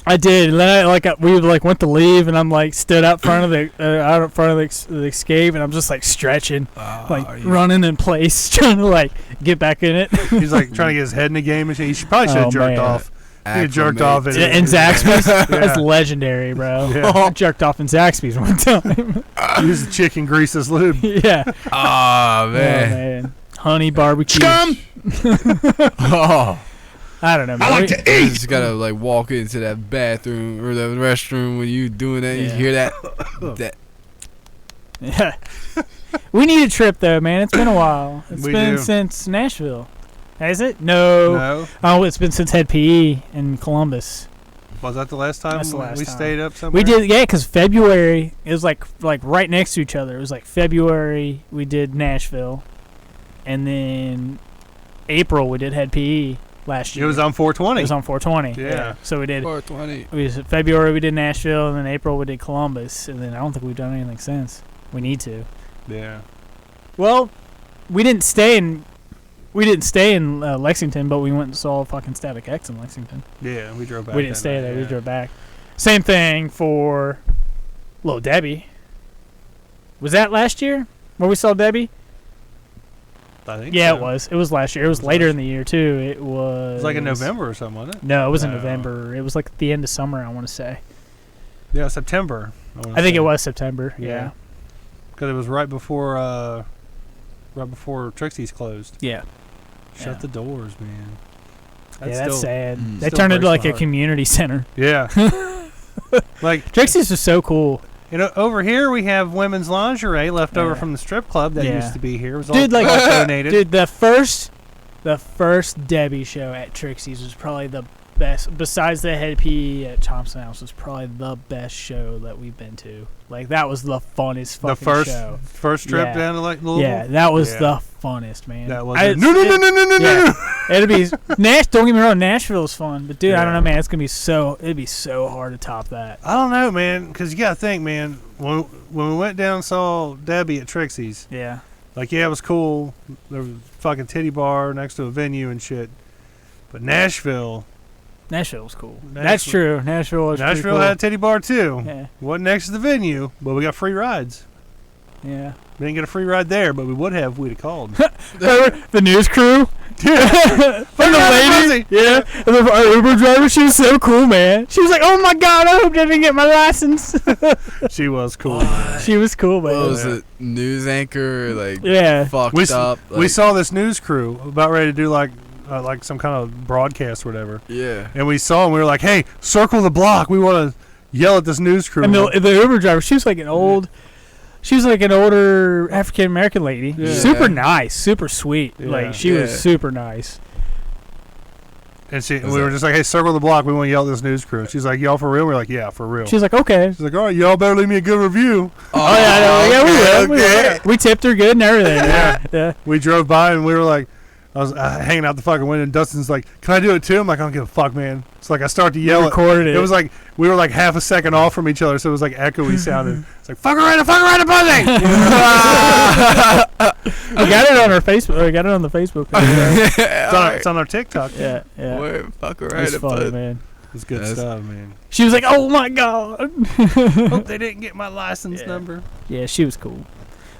I did. And then we went to leave, and I'm like stood out front of the escape, and I'm just like stretching, running in place, trying to like get back in it. He's like trying to get his head in the game and shit. He probably should have jerked off. He had jerked off in Zaxby's. That's legendary, bro. Yeah. I jerked off in Zaxby's one time. Use the chicken grease as lube. Yeah. Oh, man. Honey barbecue. Scum! Oh. I don't know, man. I like to You eat. just gotta like walk into that bathroom or the restroom when you doing that. You Yeah. hear that. Yeah. We need a trip though, man. It's been a while. It's We been do. since Nashville. Has it? No. No. Oh, it's been since Head PE in Columbus. Was that the last time That's the last we time. stayed up somewhere? We did, yeah, because February, it was like right next to each other. It was like February, we did Nashville. And then April, we did Head PE last year. It was on 420. It was on 420. Yeah. So we did. 420. February, we did Nashville, and then April, we did Columbus. And then I don't think we've done anything since. We need to. Yeah. Well, we didn't stay in Lexington, but we went and saw fucking Static X in Lexington. Yeah, we drove back. We didn't that stay night, there. yeah. We drove back. Same thing for Little Debbie. Was that last year where we saw Debbie? I think Yeah, so. it was. It was last year. It was later in the year too. It was. It was like in November or something, wasn't it? No, it was in No. November. It was like the end of summer, I want to say. Yeah, September. I think it was September. Yeah. Because it was right before Trixie's closed. Yeah. Shut Yeah. the doors, man. That's sad. Mm. They Still turned it into breaks like my a heart. community center. Yeah. Like, Trixie's was so cool. you know, over here we have women's lingerie left over Yeah. from the strip club that Yeah. used to be here. It was Dude, all, like- all donated. Dude, the first Debbie show at Trixie's was probably the best. Besides the Head PE at Thompson House, was probably the best show that we've been to. Like, that was the funnest the fucking first show. trip Yeah. down to like Louisville. Yeah, that was Yeah. the funnest, man. That was I- no. Yeah. It'd be Don't get me wrong, Nashville's fun, but dude, I don't Yeah. know, man. It'd be so hard to top that. I don't know, man, because you gotta think, man. When we went down and saw Debbie at Trixie's, Yeah, like, yeah, it was cool. There was a fucking titty bar next to a venue and shit. But Nashville was cool. That's true. Nashville was pretty Nashville cool. had a titty bar too. Yeah, Wasn't next to the venue, but we got free rides. yeah. We didn't get a free ride there, but we would have if we'd have called. The news crew. Yeah. And the lady, yeah, and our Uber driver, she was so cool, man. She was like, "Oh my god, I hope I didn't get my license." She was cool. Man. She was cool, man. What was it? News anchor, like, Yeah. fucked We, up. we like- saw this news crew about ready to do like some kind of broadcast or whatever. Yeah. And we saw them. We were like, "Hey, circle the block. We want to yell at this news crew." And the Uber driver, she was like an older African American lady. Yeah. Super nice, super sweet. Yeah. Like, she Yeah. was super nice. And we were just like, "Hey, circle the block. We want to yell at this news crew." She's like, "Y'all for real?" We're like, "Yeah, for real." She was like, "Okay." She's like, "All right, y'all better leave me a good review." Oh yeah, we will. We okay. will. We tipped her good and everything. Yeah. Yeah. We drove by and we were like, I was hanging out the fucking window, and Dustin's like, "Can I do it too?" I'm like, "I don't give a fuck, man." It's like I start to yell. Recorded it. It was like we were like half a second off from each other, so it was like echoey sounded. It's like, "Fuck her right, pussy." We got it on our Facebook. We got it on the Facebook page. It's on our TikTok. Yeah, yeah. Word, fuck It right was funny, about man. It's good Yes. stuff, man. She was like, "Oh my god." Hope they didn't get my license Yeah. number. Yeah, she was cool.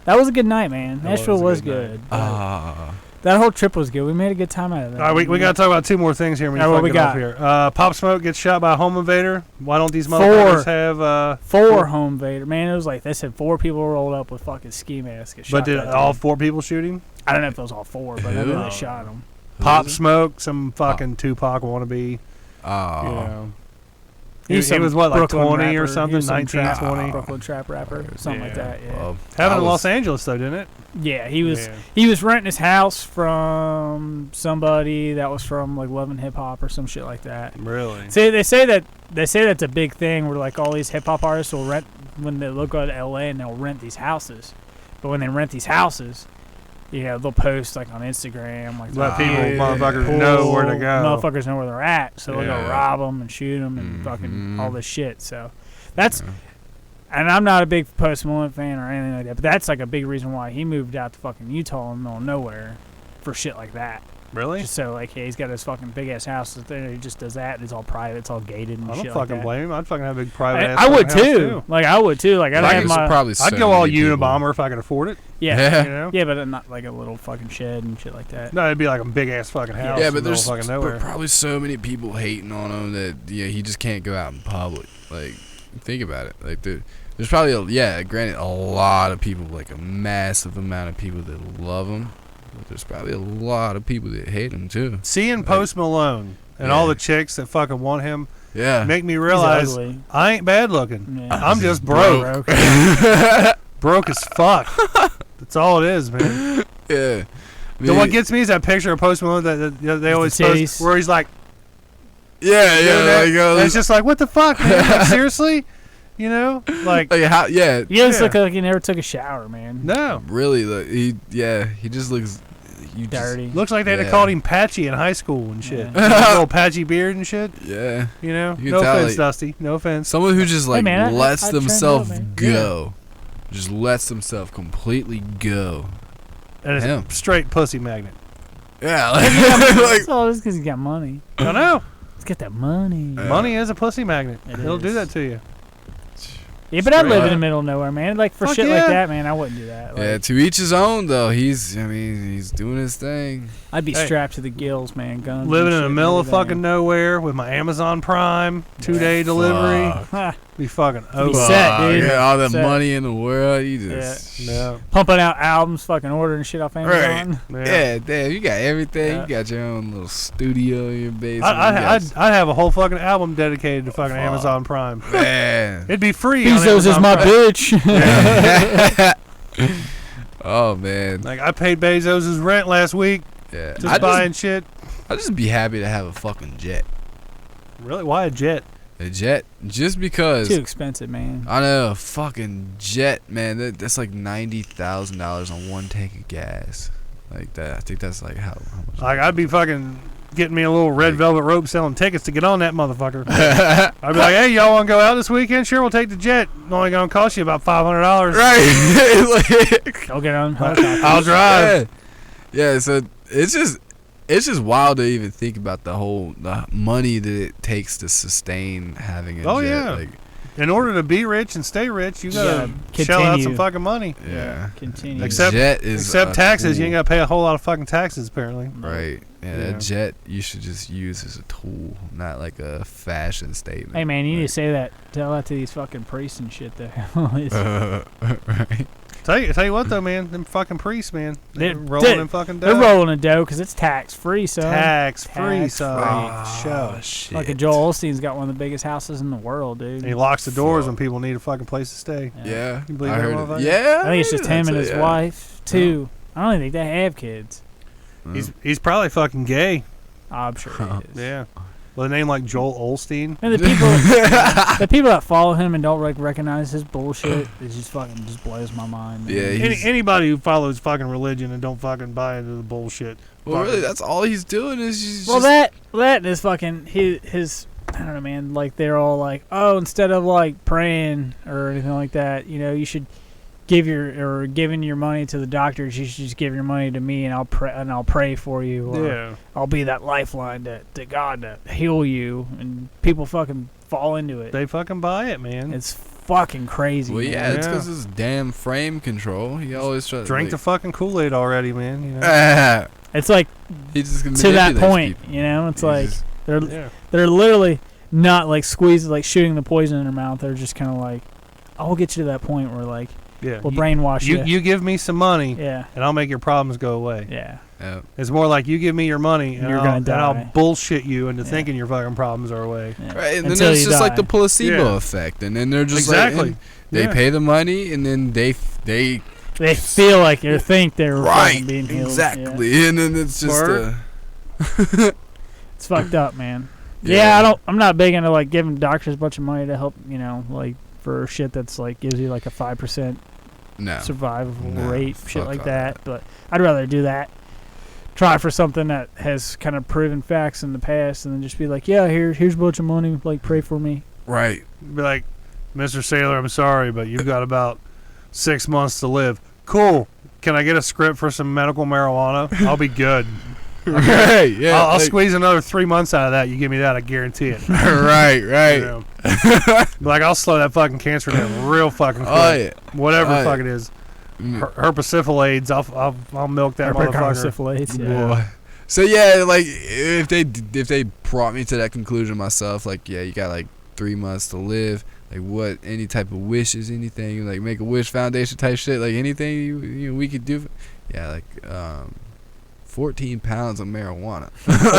That was a good night, man. That was Nashville a was good good. night. but Ah. That whole trip was good. We made a good time out of that. All right, we got to talk about 2 more things here. When All right, what we get off got? here. Pop Smoke gets shot by a home invader. Why don't these motherfuckers have 4 home invader. Man, it was like they said 4 people rolled up with fucking ski masks. Get shot But did that all day. 4 people shoot him? I don't know if it was all 4, but I know they shot them. Pop Smoke, some fucking Tupac wannabe. Oh. You know. He's He was some what, like Brooklyn 20 or rapper. something? He was some 19, trap, 20? Brooklyn trap rapper, something like that. Yeah, Well, Happened in was- Los Angeles, though, didn't it? yeah. He was Yeah. he was renting his house from somebody that was from like Loving Hip Hop or some shit like that. Really? See, they say that's a big thing where like all these hip hop artists will rent when they look at LA and they'll rent these houses, but when they rent these houses, you know, they'll post like on Instagram, like Let people, "Hey, motherfuckers pool, know where to go. Motherfuckers know where they're at, so they'll go Yeah. rob them and shoot them and Mhm. fucking all this shit. So that's, and I'm not a big Post Malone fan or anything like that, but that's like a big reason why he moved out to fucking Utah in the middle of nowhere for shit like that. Really? Just so like, yeah, he's got his fucking big ass house there. He just does that. And it's all private. It's all gated and I don't shit fucking like blame him. I'd fucking have a big private that. ass I would fucking house, too. Like I would too. Like I'd Like, have there's my probably I'd so go all many people. Unabomber if I could afford it. yeah. You know? Yeah, but not like a little fucking shed and shit like that. No, it'd be like a big ass fucking house. Yeah, in but the there's middle of fucking nowhere. probably so many people hating on him that he just can't go out in public. Like, think about it. Like, there's probably granted a lot of people, like a massive amount of people that love him, but there's probably a lot of people that hate him too. Seeing Post Malone and all the chicks that fucking want him Yeah. make me realize ugly. I ain't bad looking. Yeah. I'm just broke. Broke as fuck. That's all it is, man. Yeah. What gets me is that picture of Post Malone that they always the post titties. where he's like, Yeah, doing that. like, It's just like, what the fuck, man? Like, seriously? You know? Like, like how? Yeah. You just Yeah. look like you never took a shower, man. no. Really, like he just looks Dirty. Looks like they'd have Yeah. called him Patchy in high school and shit. Yeah. Little patchy beard and shit. Yeah. You know? You can No tell, offense, like- Dusty. No offense. Someone who just like man, lets I trimmed themselves up, man. go, just lets themselves completely go. And it's Him. a straight pussy magnet. Yeah, like, That's all just because he's got money. I know. Let's get that money. Money is a pussy magnet. It It'll do is. that to you. Yeah, but I live in Straight the up. middle of nowhere, man. Like for Fuck shit yeah. like that, man, I wouldn't do that. Like, yeah. To each his own, though. He's doing his thing. I'd be Hey. strapped to the gills, man. Guns. Living and in the shit middle and of fucking everything. nowhere with my Amazon Prime 2-day delivery. Ha, Be fucking Be over. set, dude. Yeah, all the Set. money in the world. You just No. pumping out albums, fucking ordering shit off Amazon. Yeah, damn. You got everything. Yeah. You got your own little studio in your basement. I'd have a whole fucking album dedicated to fucking Fuck. Amazon Prime. Man. It'd be free. on Bezos is Amazon my Prime. bitch. Oh man. Like I paid Bezos' rent last week Yeah. just buying shit. I'd just be happy to have a fucking jet. Really? Why a jet? A jet, just because. Too expensive, man. I know, a fucking jet, man. That's like $90,000 on one tank of gas. Like that. I think that's like how much. Like I'd be fucking getting me a little red velvet rope selling tickets to get on that motherfucker. I'd be like, hey, y'all want to go out this weekend? Sure, we'll take the jet. Only gonna cost you about $500. Right. Like, Go get on helicopter. I'll drive. yeah. So it's just wild to even think about the money that it takes to sustain having a Oh, jet. yeah. Like, In order to be rich and stay rich, you gotta Yeah, shell out some continue. fucking money. yeah. Continue. A Except- jet is Except a taxes, you ain't tool. gotta pay a whole lot of fucking taxes apparently. Right. Yeah, Yeah. that jet you should just use as a tool, not like a fashion statement. Hey, man, you need to say that. Tell that to these fucking priests and shit there. Right. Tell you what though, man, them fucking priests, man, They're- rolling in fucking dough. They're rolling a dough because it's tax free, so. tax free, Tax so Oh, show. shit. Fucking Joel Osteen's got one of the biggest houses in the world, dude. And he locks the doors Fuck. when people need a fucking place to stay. Yeah. You believe I that heard motherfucker? it. Yeah. I think it's just him and that's his it, yeah. wife, too. I don't even think they have kids. He's probably fucking gay. I'm sure he is. Yeah. With a name like Joel Olstein. And the people that follow him and don't recognize his bullshit, it just fucking just blows my mind. man. Yeah, he's- Anybody who follows fucking religion and don't fucking buy into the bullshit. Well, really, that's all he's doing is he's Well, just that is fucking his. I don't know, man. Like they're all like, oh, instead of like praying or anything like that, you know, you should giving your money to the doctors. You should just give your money to me, and I'll pray for you. Or Yeah. I'll be that lifeline to God to heal you. And people fucking fall into it. They fucking buy it, man. It's fucking crazy. Well, man. yeah, it's because his damn frame control. He always tries Drink the fucking Kool-Aid already, man. You know? It's like He's just gonna to that manipulate point, people. you know. It's He's like just- they're literally not like squeezing, like shooting the poison in their mouth. They're just kind of like, I'll get you to that point where like Yeah. we'll brainwash you. You give me some money, Yeah. and I'll make your problems go away. Yeah. Yeah. It's more like you give me your money, and You're gonna die. I'll bullshit you into Yeah. thinking your fucking problems are away. Yeah. Right, and then Until it's you just like die. the placebo Yeah. effect, and then they're just Exactly. like, and they Yeah. pay the money, and then they They feel like they think they're right fucking being healed. exactly, and then it's just Word. It's fucked up, man. Yeah. Yeah, I'm not big into like giving doctors a bunch of money to help, you know, like for shit that's like gives you like a 5% no. survival No, rate, fuck shit like all that. But I'd rather do that. Try for something that has kind of proven facts in the past, and then just be like, yeah, here's a bunch of money. Like, pray for me. Right. Be like, Mr. Sailor, I'm sorry, but you've got about 6 months to live. Cool. Can I get a script for some medical marijuana? I'll be good. Right. Yeah. I'll like- squeeze another 3 months out of that. You give me that, I guarantee it. right. Right. You know? Like, I'll slow that fucking cancer down real fucking quick. Oh yeah. Whatever Oh, the fuck yeah. it is. Mm. Herpesifilades, I'll milk that motherfucker. Syphilis, yeah. Boy. So yeah, like if they brought me to that conclusion myself, like yeah, you got like 3 months to live. Like what? Any type of wishes, anything like Make a Wish Foundation type shit, like anything we could do. Yeah, like 14 pounds of marijuana.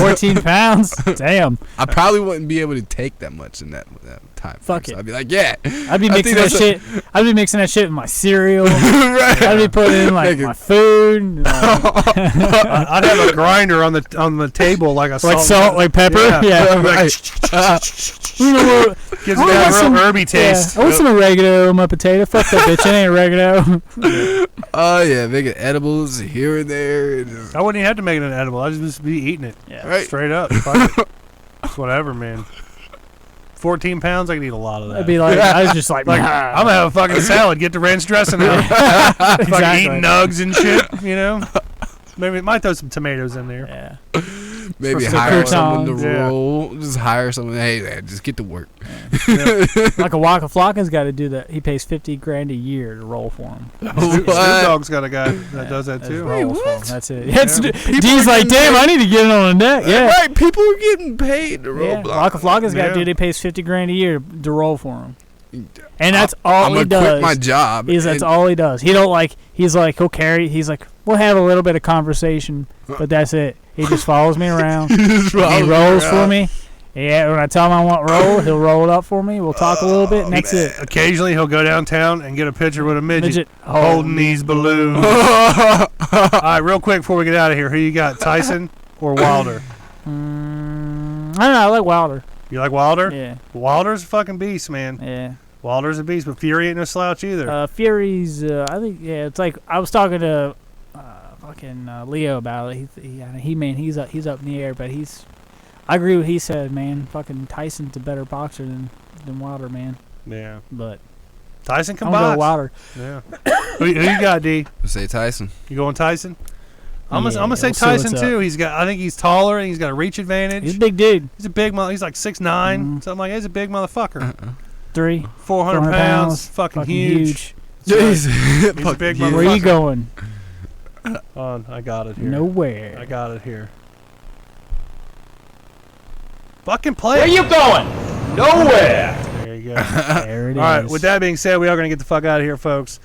14 pounds? Damn. I probably wouldn't be able to take that much in that time. Fuck So it. I'd be like, yeah. I'd be mixing that shit. I'd be mixing that shit with my cereal. Right. I'd be putting in like Make it- my food. I'd have a grinder on the table like a Like salt, like pepper. Yeah. You know what? Gives I it want that some- real herby taste. Yeah, I want some oregano on my potato. Fuck that bitch. It ain't oregano. Oh yeah, making edibles here and there. I wouldn't even have to make it an edible. I'd just be eating it. Yeah. Right. Straight up. Fuck it. It's whatever, man. 14 pounds, I can eat a lot of that. I'd be like, I was just like, I'm gonna have a fucking salad. Get the ranch dressing out. Fucking Exactly. eating nugs and shit, you know? Maybe might throw some tomatoes in there. Yeah. Maybe For some hire someone to croutons. Yeah. roll. Just hire someone. Hey, man, just get to work. Like a Waka Flocka's got to do that. He pays $50,000 a year to roll for him. Snoop Dogg's got a guy that does that That's too. rolls for him. what? That's it. Yeah, it's, Yeah. D's like, damn, I need to get it on the neck. Yeah. Right, people are getting paid to roll. Yeah. Waka Flocka's got Yeah. a dude. He pays $50,000 a year to roll for him. And that's I'm all he gonna quit does. my job. That's and- all he does. He don't like. He's like he'll carry. He's like we'll have a little bit of conversation, but that's it. He just follows me around. Just He rolls rolls for around. me. Yeah, when I tell him I want roll, he'll roll it up for me. We'll talk a little bit, and that's it. Occasionally he'll go downtown and get a picture with a midget, Midget holding these balloons. All right, real quick before we get out of here, who you got, Tyson or Wilder? I don't know. I like Wilder. You like Wilder? Yeah, Wilder's a fucking beast, man. yeah. Wilder's a beast, but Fury ain't no slouch either. Fury's. I think. Yeah, it's like I was talking to fucking Leo about it. He's up in the air, but he's. I agree with what he said, man. Fucking Tyson's a better boxer than Wilder, man. Yeah. But Tyson can I'm gonna go box. Wilder. Yeah. who you got, D? Say Tyson. You going Tyson? I'm Yeah, gonna say we'll see what's Tyson up. too. I think he's taller and he's got a reach advantage. He's a big dude. He's a big mother. He's like 6'9", something like that. He's a big motherfucker. 400 400 pounds, fucking huge. Jeez. He's a big Where you motherfucker. going? On, I got it here. Nowhere. I got it here. Fucking play. Where you going? Nowhere. There you go. There it is. All right. With that being said, we are going to get the fuck out of here, folks.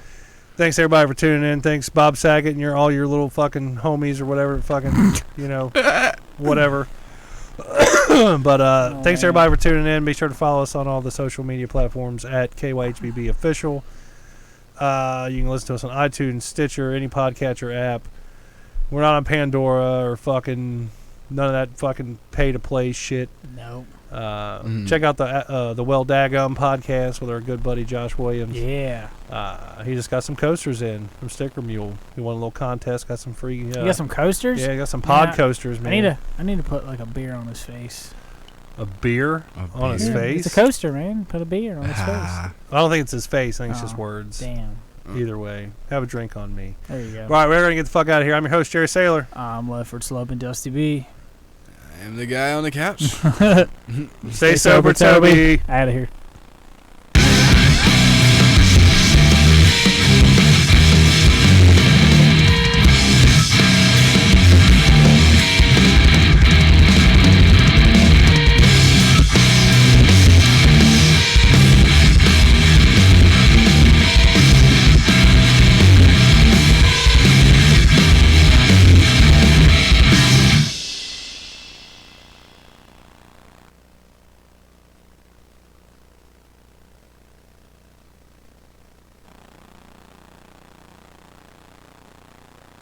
Thanks everybody for tuning in. Thanks Bob Saget and all your little fucking homies or whatever, fucking whatever. But thanks everybody for tuning in. Be sure to follow us on all the social media platforms at KYHBB official. You can listen to us on iTunes, Stitcher, any podcatcher app. We're not on Pandora or fucking none of that fucking pay to play shit. No. Check out the Well Daggum podcast with our good buddy Josh Williams. Yeah. He just got some coasters in from Sticker Mule. He won a little contest, got some free. You got some coasters? Yeah, he got some pod Yeah. coasters, man. I need to put like a beer on his face. A beer on his Yeah, face. It's a coaster, man. Put a beer on his face. I don't think it's his face. I think it's just Oh, words. Damn. Either way, have a drink on me. There you go. All right, we're gonna get the fuck out of here. I'm your host Jerry Sailor. I'm Lefford Slope and Dusty B. I'm the guy on the couch. Stay sober, Toby. Out of here.